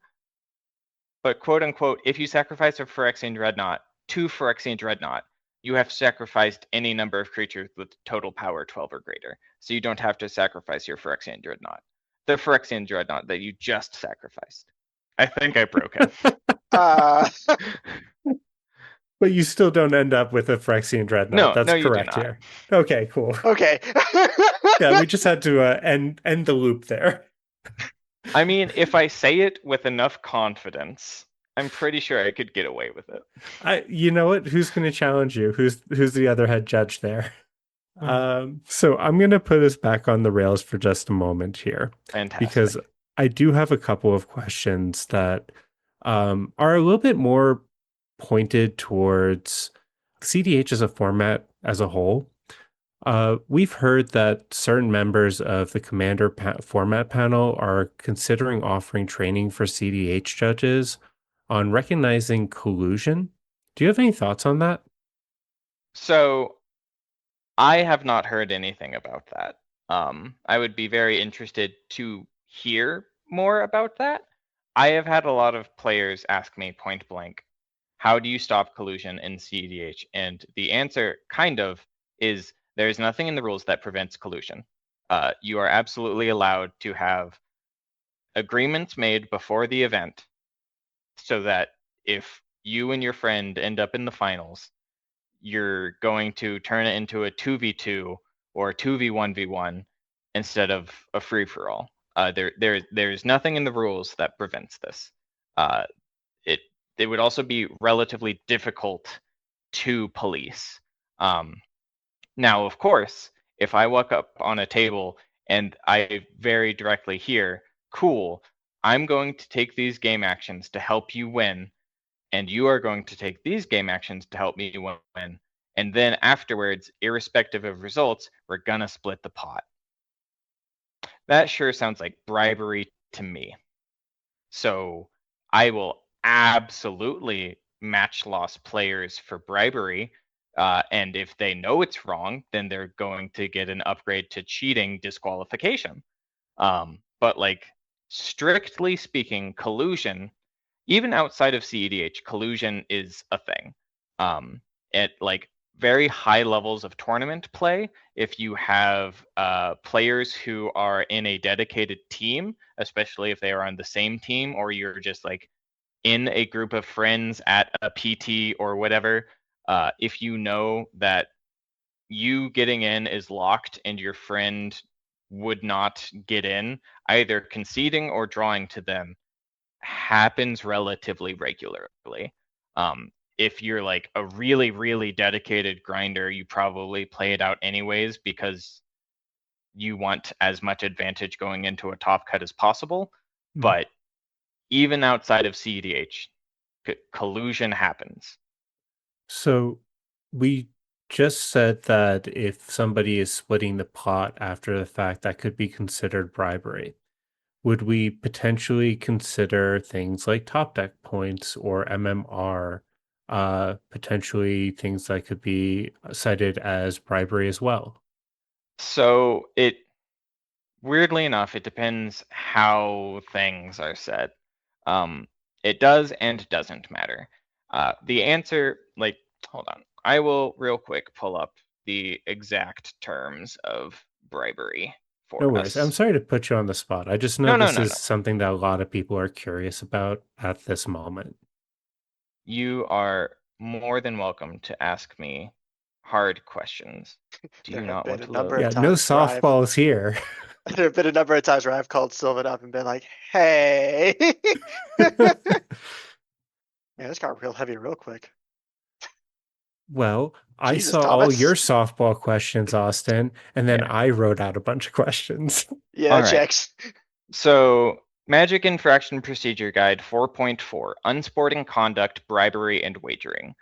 but quote unquote, if you sacrifice a Phyrexian Dreadnought to Phyrexian Dreadnought, you have sacrificed any number of creatures with total power 12 or greater. So you don't have to sacrifice your Phyrexian Dreadnought. The Phyrexian Dreadnought that you just sacrificed. I think I broke it. Uh, But you still don't end up with a Phyrexian Dreadnought. That's No, you do correct not. here. Okay, cool. okay. Yeah, we just had to end the loop there. I mean, if I say it with enough confidence, I'm pretty sure I could get away with it. You know what? Who's going to challenge you? Who's the other head judge there? So I'm going to put us back on the rails for just a moment here. Fantastic. Because I do have a couple of questions that are a little bit more pointed towards cEDH as a format as a whole. We've heard that certain members of the Commander format panel are considering offering training for cEDH judges on recognizing collusion. Do you have any thoughts on that? So I have not heard anything about that. I would be very interested to hear more about that. I have had a lot of players ask me point blank, how do you stop collusion in cEDH? And the answer kind of is there's nothing in the rules that prevents collusion. You are absolutely allowed to have agreements made before the event so that if you and your friend end up in the finals, you're going to turn it into a 2v2 or 2v1v1 instead of a free-for-all. There's nothing in the rules that prevents this. It would also be relatively difficult to police. Now, of course, if I walk up on a table and I very directly hear, cool, I'm going to take these game actions to help you win, and you are going to take these game actions to help me win, and then afterwards, irrespective of results, we're gonna split the pot. That sure sounds like bribery to me. So I will absolutely match loss players for bribery. And if they know it's wrong, then they're going to get an upgrade to cheating disqualification. But like, strictly speaking, collusion, even outside of cEDH, collusion is a thing. At like very high levels of tournament play, if you have players who are in a dedicated team, especially if they are on the same team, or you're just like in a group of friends at a PT or whatever, if you know that you getting in is locked and your friend would not get in, either conceding or drawing to them happens relatively regularly. If you're like a really, really dedicated grinder, you probably play it out anyways because you want as much advantage going into a top cut as possible. But even outside of cEDH, collusion happens. So we just said that if somebody is splitting the pot after the fact, that could be considered bribery. Would we potentially consider things like top deck points or MMR, potentially things that could be cited as bribery as well? So weirdly enough, it depends how things are said. It does and doesn't matter. The answer, like, hold on. I will real quick pull up the exact terms of bribery for No worries. us. I'm sorry to put you on the spot. I just know No, this is something that a lot of people are curious about at this moment. You are more than welcome to ask me hard questions. Do you There have not been want a to number load? of Yeah, no times where softballs here. there have been a number of times where I've called Sylvan up and been like, "Hey." Yeah, this got real heavy real quick. Well, I Jesus, saw all Thomas. your softball questions, Austin, and then Yeah. I wrote out a bunch of questions. Yeah, All that right. checks. So, Magic Infraction Procedure Guide 4.4, Unsporting Conduct, Bribery, and Wagering.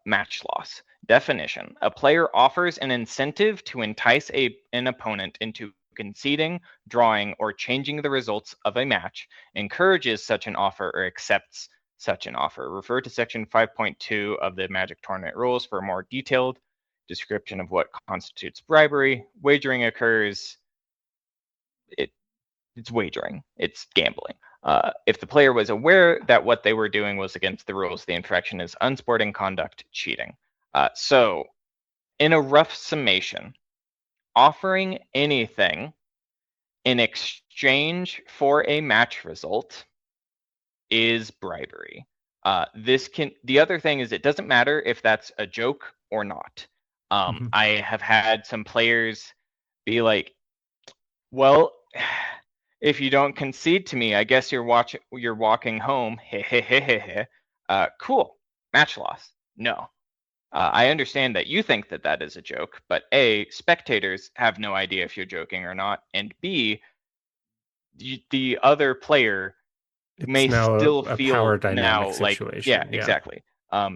Match loss. Definition. A player offers an incentive to entice an opponent into conceding, drawing, or changing the results of a match, encourages such an offer, or accepts such an offer. Refer to section 5.2 of the Magic Tournament rules for a more detailed description of what constitutes bribery. Wagering occurs, it's wagering, it's gambling. If the player was aware that what they were doing was against the rules, the infraction is unsporting conduct, cheating. So, in a rough summation, offering anything in exchange for a match result is bribery. The other thing is, it doesn't matter if that's a joke or not. I have had some players be like, well, if you don't concede to me, I guess you're walking home. Cool. Match loss. No. I understand that you think that that is a joke, but A, spectators have no idea if you're joking or not, and B, the other player may now still a feel power dynamic now like, situation. yeah, exactly.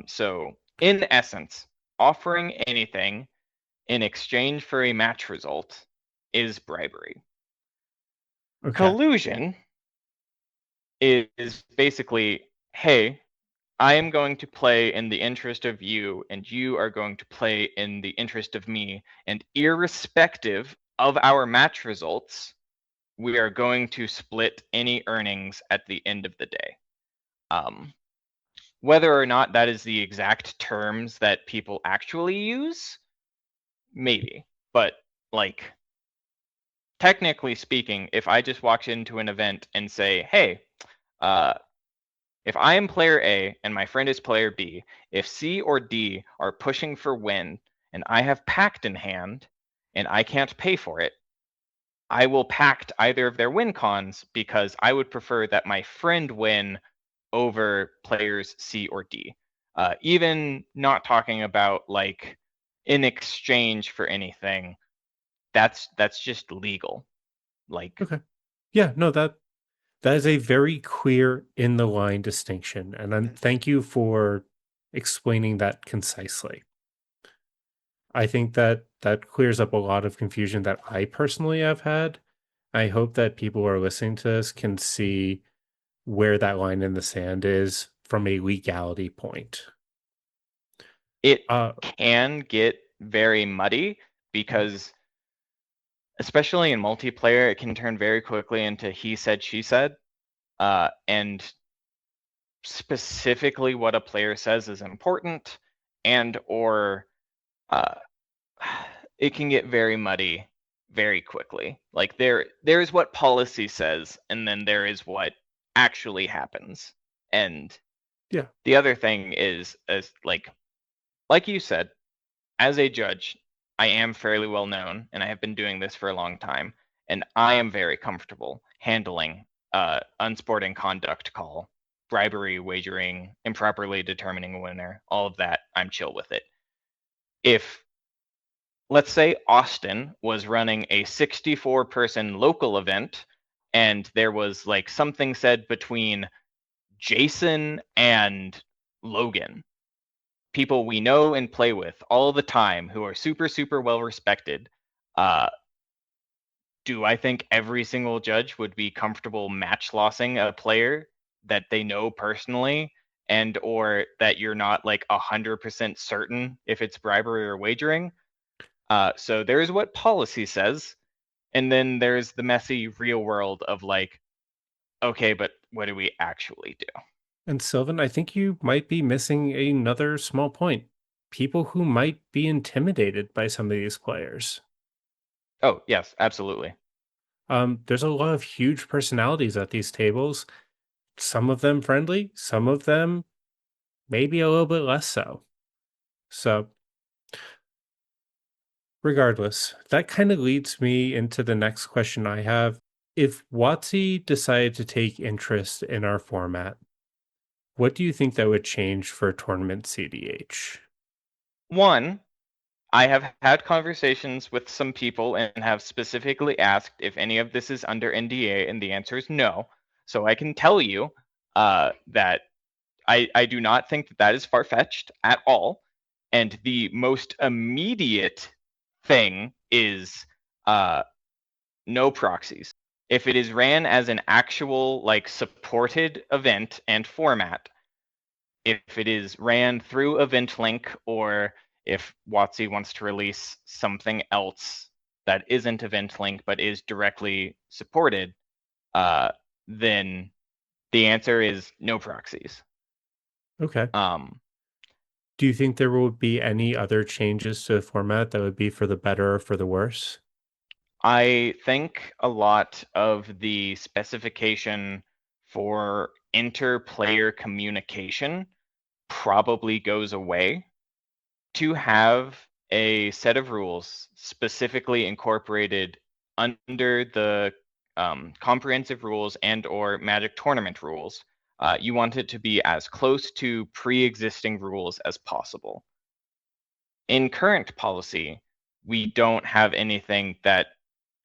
So in essence, offering anything in exchange for a match result is bribery. Okay. Collusion is basically, hey, I am going to play in the interest of you, and you are going to play in the interest of me, and irrespective of our match results, we are going to split any earnings at the end of the day. Whether or not that is the exact terms that people actually use, maybe. But, like, technically speaking, if I just walk into an event and say, hey, if I am player A and my friend is player B, if C or D are pushing for win and I have pact in hand and I can't pay for it, I will pact either of their win cons because I would prefer that my friend win over players C or D. Even not talking about like in exchange for anything, that's just legal. Like, Okay. Yeah, no, that is a very clear in the line distinction. And thank you for explaining that concisely. I think that clears up a lot of confusion that I personally have had. I hope that people who are listening to this can see where that line in the sand is from a legality point. it can get very muddy because, especially in multiplayer, it can turn very quickly into he said, she said. And specifically what a player says is important, and or it can get very muddy very quickly. Like there's what policy says, and then there is what actually happens. And Yeah. the other thing is like you said, as a judge, I am fairly well known, and I have been doing this for a long time, and I am very comfortable handling unsporting conduct call, bribery, wagering, improperly determining a winner, all of that. I'm chill with it. If, let's say, Austin was running a 64-person local event, and there was like something said between Jason and Logan, people we know and play with all the time who are super, super well respected, do I think every single judge would be comfortable match lossing a player that they know personally, and or that you're not like 100% certain if it's bribery or wagering? So there's what policy says, and then there's the messy real world of like, okay, but what do we actually do? And Sylvan, I think you might be missing another small point. People who might be intimidated by some of these players. Oh, yes, absolutely. There's a lot of huge personalities at these tables. Some of them friendly, some of them maybe a little bit less so. So, regardless, that kind of leads me into the next question I have. If WOTC decided to take interest in our format, what do you think that would change for tournament cEDH? One, I have had conversations with some people and have specifically asked if any of this is under NDA, and the answer is no. So I can tell you that I do not think that that is far-fetched at all. And the most immediate thing is no proxies. If it is ran as an actual like supported event and format, if it is ran through event link, or if WOTC wants to release something else that isn't event link but is directly supported, then the answer is no proxies. Okay. Um, Do you think there will be any other changes to the format that would be for the better or for the worse? I think a lot of the specification for inter-player communication probably goes away. To have a set of rules specifically incorporated under the comprehensive rules and or Magic tournament rules, you want it to be as close to pre-existing rules as possible. In current policy, we don't have anything that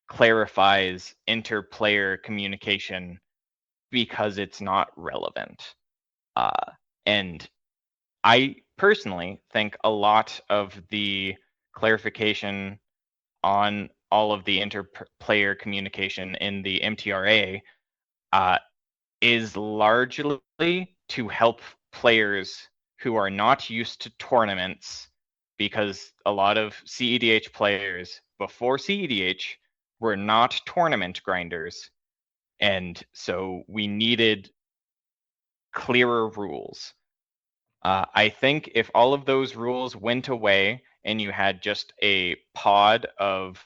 clarifies inter-player communication because it's not relevant. And I personally think a lot of the clarification on all of the inter-player communication in the MTRA is largely to help players who are not used to tournaments, because a lot of cEDH players before cEDH were not tournament grinders. And so we needed clearer rules. I think if all of those rules went away and you had just a pod of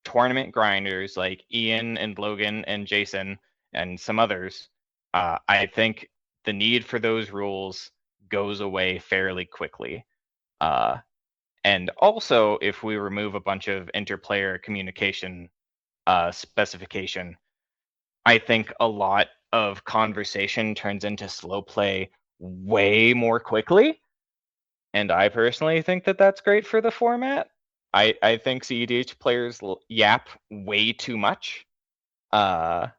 tournament grinders like Ian and Logan and Jason and some others, I think the need for those rules goes away fairly quickly. And also, if we remove a bunch of interplayer communication specification, I think a lot of conversation turns into slow play way more quickly. And I personally think that that's great for the format. I think cEDH players yap way too much. But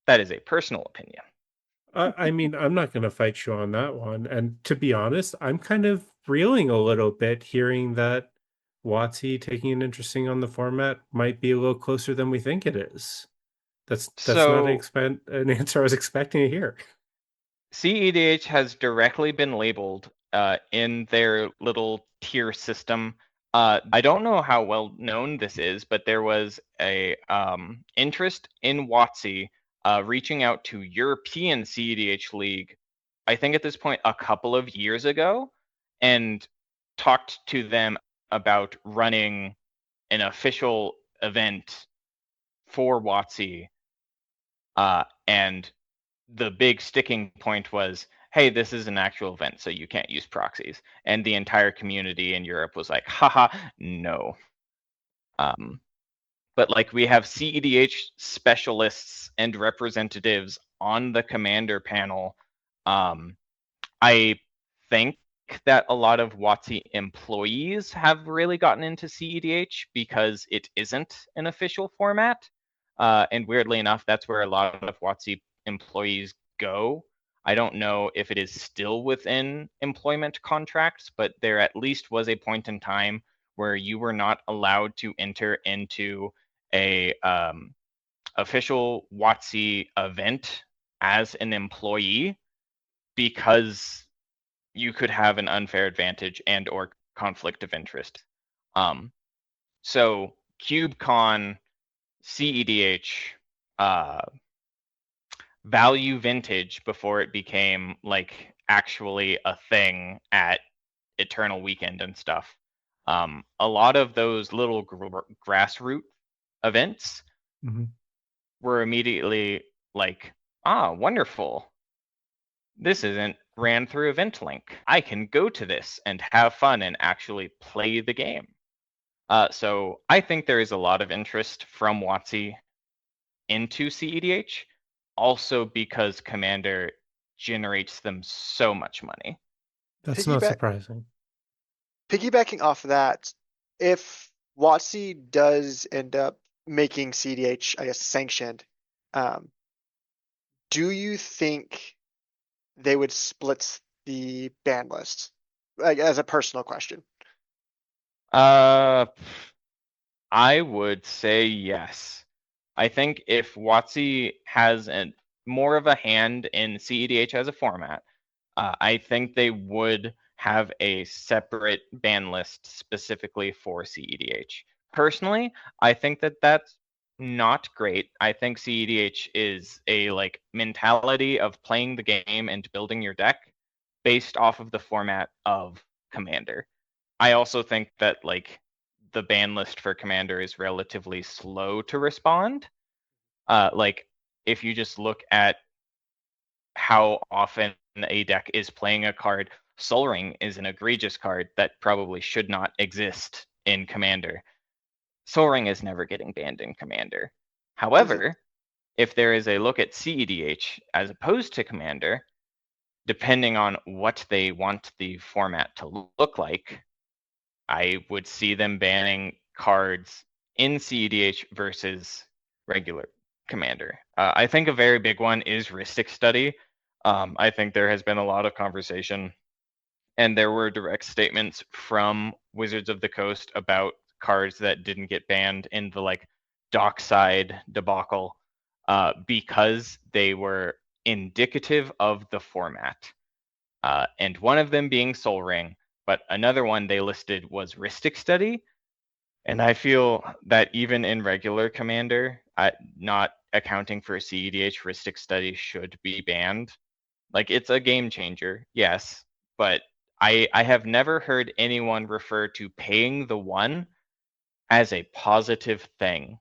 that is a personal opinion. I mean, I'm not going to fight you on that one. And to be honest, I'm kind of reeling a little bit hearing that WOTC taking an interesting on the format might be a little closer than we think it is. That's not So an answer I was expecting to hear. cEDH has directly been labeled in their little tier system. I don't know how well known this is, but there was a interest in WOTC reaching out to European cEDH League, I think at this point a couple of years ago, and talked to them about running an official event for WOTC. And the big sticking point was, hey, this is an actual event, so you can't use proxies. And the entire community in Europe was like, haha, no. But like, we have cEDH specialists and representatives on the commander panel. I think that a lot of WOTC employees have really gotten into cEDH because it isn't an official format. And weirdly enough, that's where a lot of WOTC employees go. I don't know if it is still within employment contracts, but there at least was a point in time where you were not allowed to enter into a official WOTC event as an employee because you could have an unfair advantage and or conflict of interest. So CubeCon, cEDH, Value Vintage before it became like actually a thing at Eternal Weekend and stuff. A lot of those little grassroots events were immediately like, wonderful. This isn't ran through Event Link. I can go to this and have fun and actually play the game. So I think there is a lot of interest from WOTC into cEDH, also because Commander generates them so much money. That's not surprising. Piggybacking off of that, if WOTC does end up making cEDH, I guess, sanctioned, do you think they would split the ban list? Like, as a personal question. I would say yes. I think if WOTC has more of a hand in cEDH as a format, I think they would have a separate ban list specifically for cEDH. Personally, I think that that's not great. I think cEDH is a like mentality of playing the game and building your deck based off of the format of Commander. I also think that like the ban list for Commander is relatively slow to respond. Like if you just look at how often a deck is playing a card, Sol Ring is an egregious card that probably should not exist in Commander. Sol Ring is never getting banned in Commander. However, if there is a look at cEDH as opposed to Commander, depending on what they want the format to look like, I would see them banning cards in cEDH versus regular Commander. I think a very big one is Rhystic Study. I think there has been a lot of conversation, and there were direct statements from Wizards of the Coast about cards that didn't get banned in the like Dockside debacle because they were indicative of the format. And one of them being Sol Ring, but another one they listed was Rhystic Study. And I feel that even in regular Commander, not accounting for cEDH, Rhystic Study should be banned. Like, it's a game changer, yes, but I have never heard anyone refer to paying the one as a positive thing.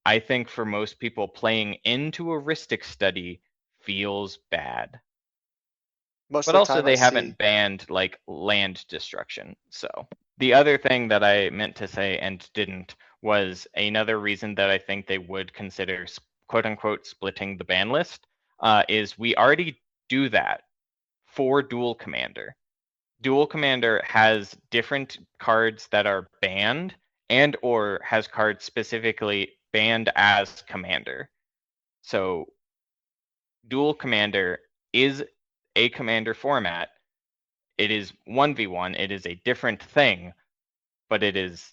I think for most people, playing into a Rhystic Study feels bad. Most But of the also time they I haven't see. banned like land destruction. So the other thing that I meant to say and didn't was another reason that I think they would consider quote unquote splitting the ban list is we already do that for Dual Commander. Dual Commander has different cards that are banned and or has cards specifically banned as Commander. So Dual Commander is a Commander format. It is 1v1, it is a different thing, but it is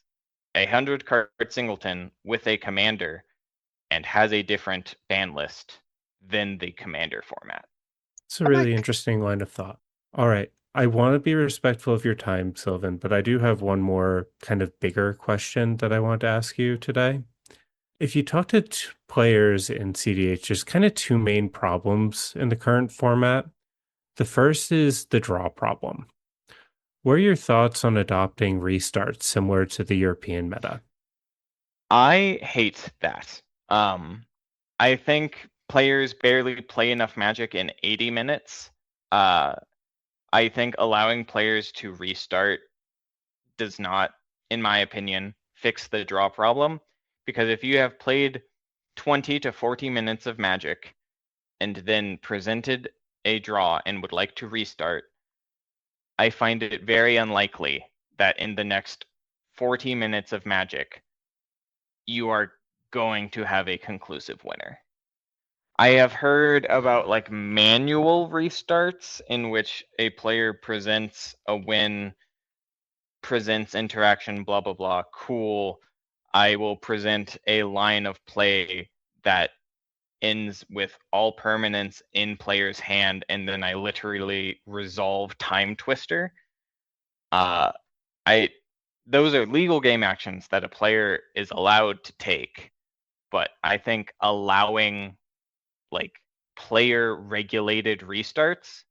a 100 card singleton with a commander and has a different ban list than the commander format. It's a I really might. interesting line of thought. All right. I want to be respectful of your time, Sylvan, but I do have one more kind of bigger question that I want to ask you today. If you talk to players in CDH, there's kind of two main problems in the current format. The first is the draw problem. What are your thoughts on adopting restarts similar to the European meta? I hate that. I think players barely play enough Magic in 80 minutes. I think allowing players to restart does not, in my opinion, fix the draw problem. Because if you have played 20 to 40 minutes of Magic and then presented a draw and would like to restart, I find it very unlikely that in the next 40 minutes of Magic, you are going to have a conclusive winner. I have heard about like manual restarts in which a player presents a win, presents interaction, blah, blah, blah. Cool. I will present a line of play that ends with all permanents in player's hand, and then I literally resolve Time Twister. Those are legal game actions that a player is allowed to take, but I think allowing like player regulated restarts,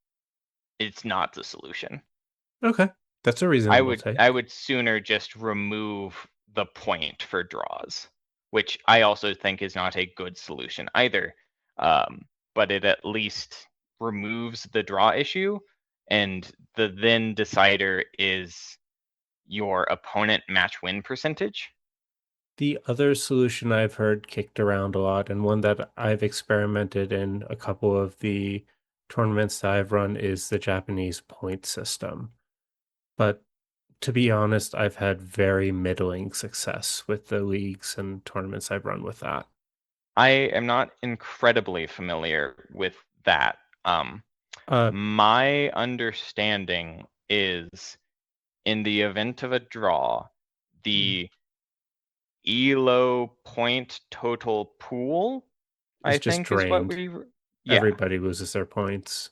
it's not the solution. Okay. That's a I reasonable would take. I would sooner just remove the point for draws, which I also think is not a good solution either. But it at least removes the draw issue, and the then decider is your opponent match win percentage. The other solution I've heard kicked around a lot, and one that I've experimented in a couple of the tournaments that I've run, is the Japanese point system. But to be honest, I've had very middling success with the leagues and tournaments I've run with that. I am not incredibly familiar with that. Uh, My understanding is in the event of a draw, the ELO point total pool is I just think is what drained. yeah, Everybody loses their points.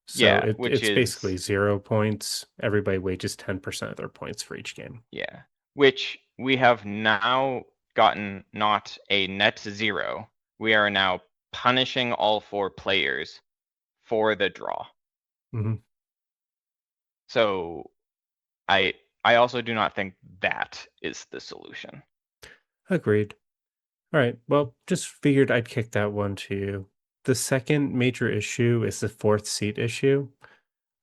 So yeah, which it's basically is 0 points. Everybody wages 10% of their points for each game. yeah, which we have now gotten not a net 0. We are now punishing all 4 players for the draw. Mhm. So I also do not think that is the solution. Agreed. All right. Well, just figured I'd kick that one to you. The second major issue is the fourth seat issue.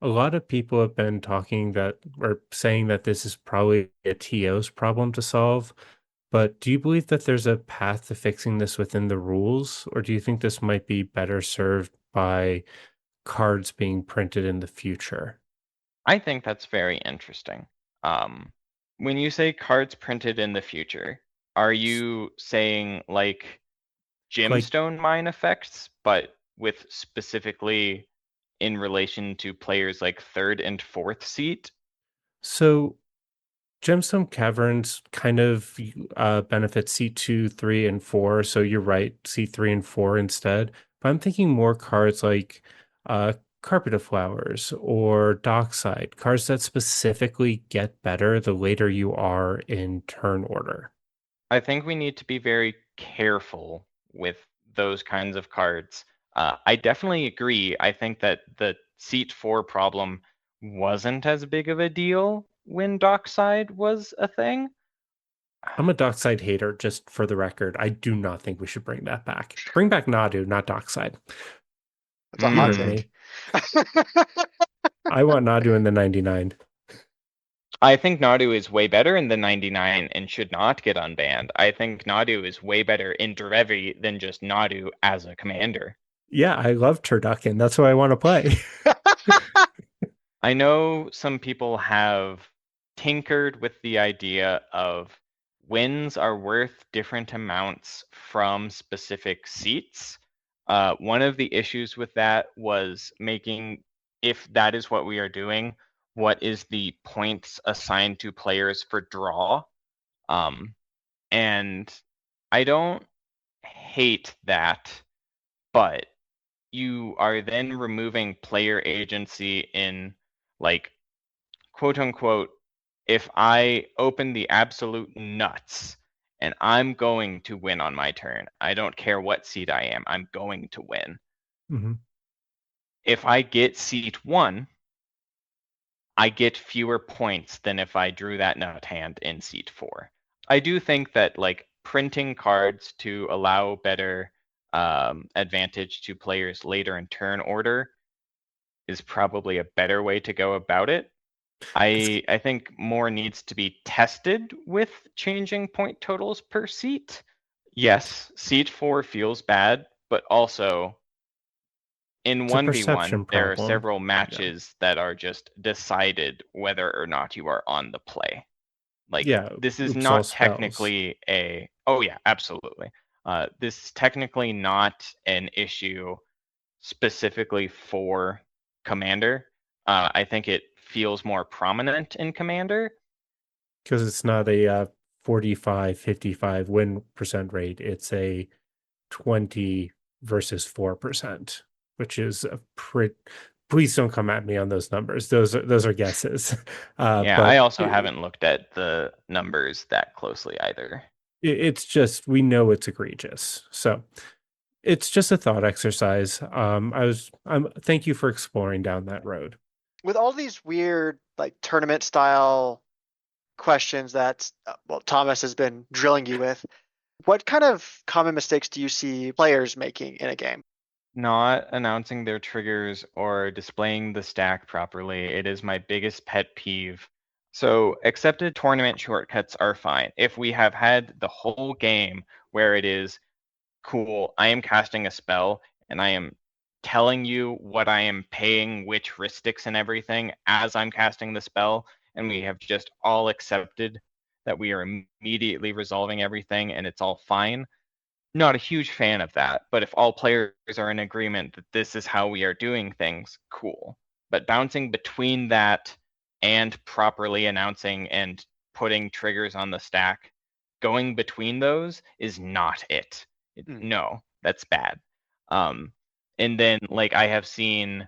A lot of people have been talking that or saying that this is probably a TO's problem to solve. But do you believe that there's a path to fixing this within the rules, or do you think this might be better served by cards being printed in the future? I think that's very interesting. When you say cards printed in the future, are you saying like Like, gemstone mine effects, but with specifically in relation to players like third and fourth seat? so Gemstone Caverns kind of benefit C2, 3, and 4. So you're right, C3 and 4 instead. But I'm thinking more cards like uh, Carpet of Flowers or Dockside, cards that specifically get better the later you are in turn order. I think we need to be very careful with those kinds of cards. I definitely agree. I think that the seat 4 problem wasn't as big of a deal when Dockside was a thing. I'm a Dockside hater, just for the record. I do not think we should bring that back. Bring back Nadu, not Dockside. That's a You hot heard Mm, me. take. I want Nadu in the 99. I think Nadu is way better in the 99 and should not get unbanned. I think Nadu is way better in Bribery than just Nadu as a commander. Yeah, I love Turducken. That's what I want to play. I know some people have tinkered with the idea of wins are worth different amounts from specific seats. One of the issues with that was making, if that is what we are doing, what is the points assigned to players for draw? And I don't hate that, but you are then removing player agency in like quote unquote, if I open the absolute nuts and I'm going to win on my turn, I don't care what seat I am, I'm going to win. Mhm. If I get seat 1, I get fewer points than if I drew that nut hand in seat 4. I do think that like printing cards to allow better advantage to players later in turn order is probably a better way to go about it. I think more needs to be tested with changing point totals per seat. Yes, seat 4 feels bad, but also in It's a 1v1, perception there are problem. several Yeah. matches that are just decided whether or not you are on the play. Like, Yeah. this is Oops, all not spells. technically oh yeah, absolutely. This is technically not an issue specifically for Commander. I think it feels more prominent in Commander. Because it's not a 45, 55 win percent rate. It's a 20 versus 4%, which is a pretty. Please don't come at me on those numbers. Those are guesses. Yeah, I But also haven't looked at the numbers that closely either. it's just we know it's egregious. So it's just a thought exercise. I'm thank you for exploring down that road. With all these weird like tournament style questions that well Thomas has been drilling you with, what kind of common mistakes do you see players making in a game? Not announcing their triggers or displaying the stack properly. It is my biggest pet peeve. So accepted tournament shortcuts are fine. If we have had the whole game where it is cool, I am casting a spell and I am telling you what I am paying, which heuristicks and everything as I'm casting the spell, and we have just all accepted that we are immediately resolving everything and it's all fine. Not a huge fan of that, but if all players are in agreement that this is how we are doing things, cool. But bouncing between that and properly announcing and putting triggers on the stack, going between those is not it. Hmm. No, that's bad. And then like I have seen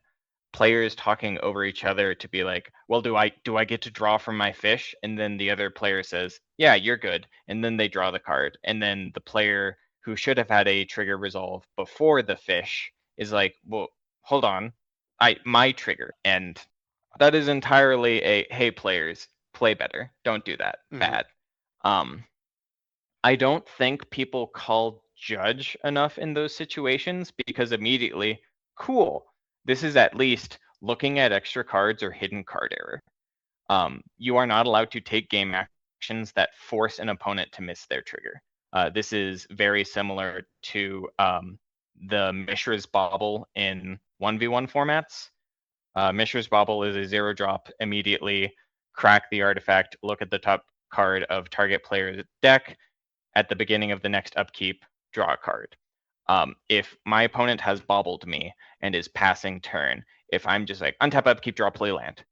players talking over each other to be like, well, do I get to draw from my fish? And then the other player says, yeah, you're good. And then they draw the card. And then the player who should have had a trigger resolve before the fish is like, well, hold on, my trigger. And that is entirely a, hey, players, play better. Don't do that. Bad. I don't think people call judge enough in those situations because immediately, cool, this is at least looking at extra cards or hidden card error. You are not allowed to take game actions that force an opponent to miss their trigger. This is very similar to the Mishra's Bauble in 1v1 formats. Mishra's Bauble is a 0-drop, immediately crack the artifact, look at the top card of target player's deck. At the beginning of the next upkeep, draw a card. If my opponent has bobbled me and is passing turn, if I'm just like, untap upkeep, draw play land,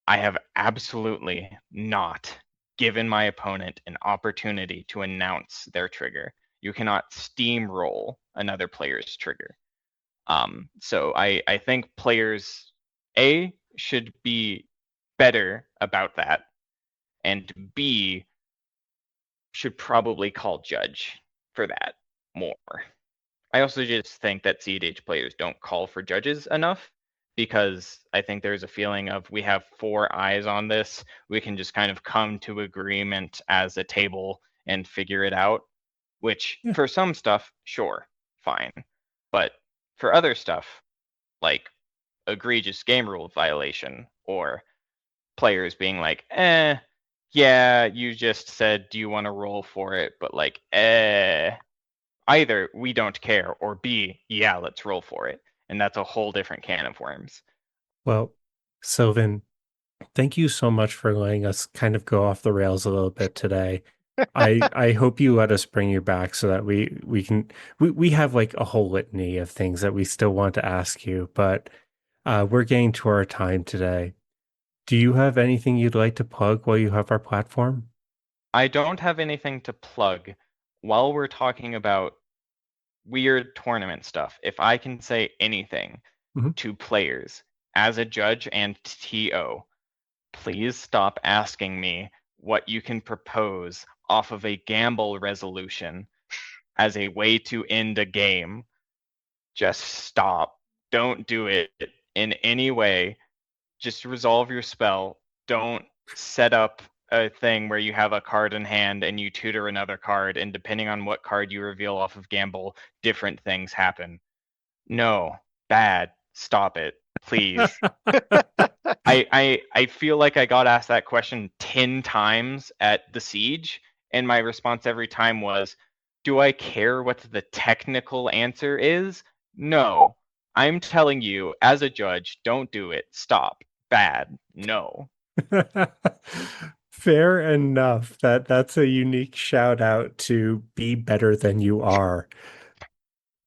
I have absolutely not given my opponent an opportunity to announce their trigger. You cannot steamroll another player's trigger. So I think players, A, should be better about that, and B, should probably call judge for that more. I also just think that cEDH players don't call for judges enough because I think there's a feeling of we have 4 eyes on this. We can just kind of come to agreement as a table and figure it out, which for some stuff, sure, fine. But for other stuff, like egregious game rule violation or players being like, yeah, you just said, do you want to roll for it? But like, either we don't care, or B, yeah, let's roll for it. And that's a whole different can of worms. Well, Sylvan, thank you so much for letting us kind of go off the rails a little bit today. I hope you let us bring you back so that we have like a whole litany of things that we still want to ask you, but we're getting to our time today. Do you have anything you'd like to plug while you have our platform? I don't have anything to plug while we're talking about weird tournament stuff. If I can say anything to players as a judge and TO, please stop asking me what you can propose off of a gamble resolution as a way to end a game. Just stop. Don't do it in any way. Just resolve your spell. Don't set up a thing where you have a card in hand and you tutor another card, and depending on what card you reveal off of gamble, different things happen. No, bad. Stop it, please. I feel like I got asked that question 10 times at the siege, and my response every time was, do I care what the technical answer is? No. I'm telling you, as a judge, don't do it. Stop. Bad. No. Fair enough. That's a unique shout out to be better than you are.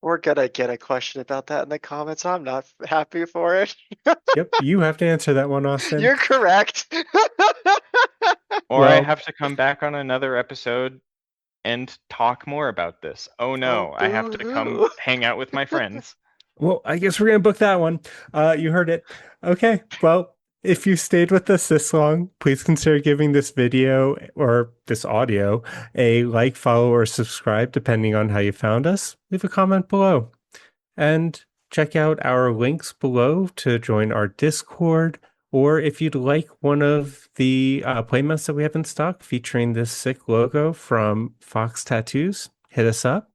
We're gonna get a question about that in the comments. I'm not happy for it. Yep, you have to answer that one, Austin. You're correct. Or I Well- have to come back on another episode and talk more about this. Oh no, I have to come boo-hoo. hang out with my friends. Well, I guess we're going to book that one. You heard it. Okay. Well, if you stayed with us this long, please consider giving this video or this audio a like, follow, or subscribe, depending on how you found us. Leave a comment below. And check out our links below to join our Discord. Or if you'd like one of the playmats that we have in stock featuring this sick logo from Fox Tattoos, hit us up.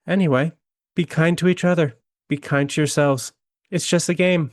Anyway, be kind to each other. Be kind to yourselves. It's just a game.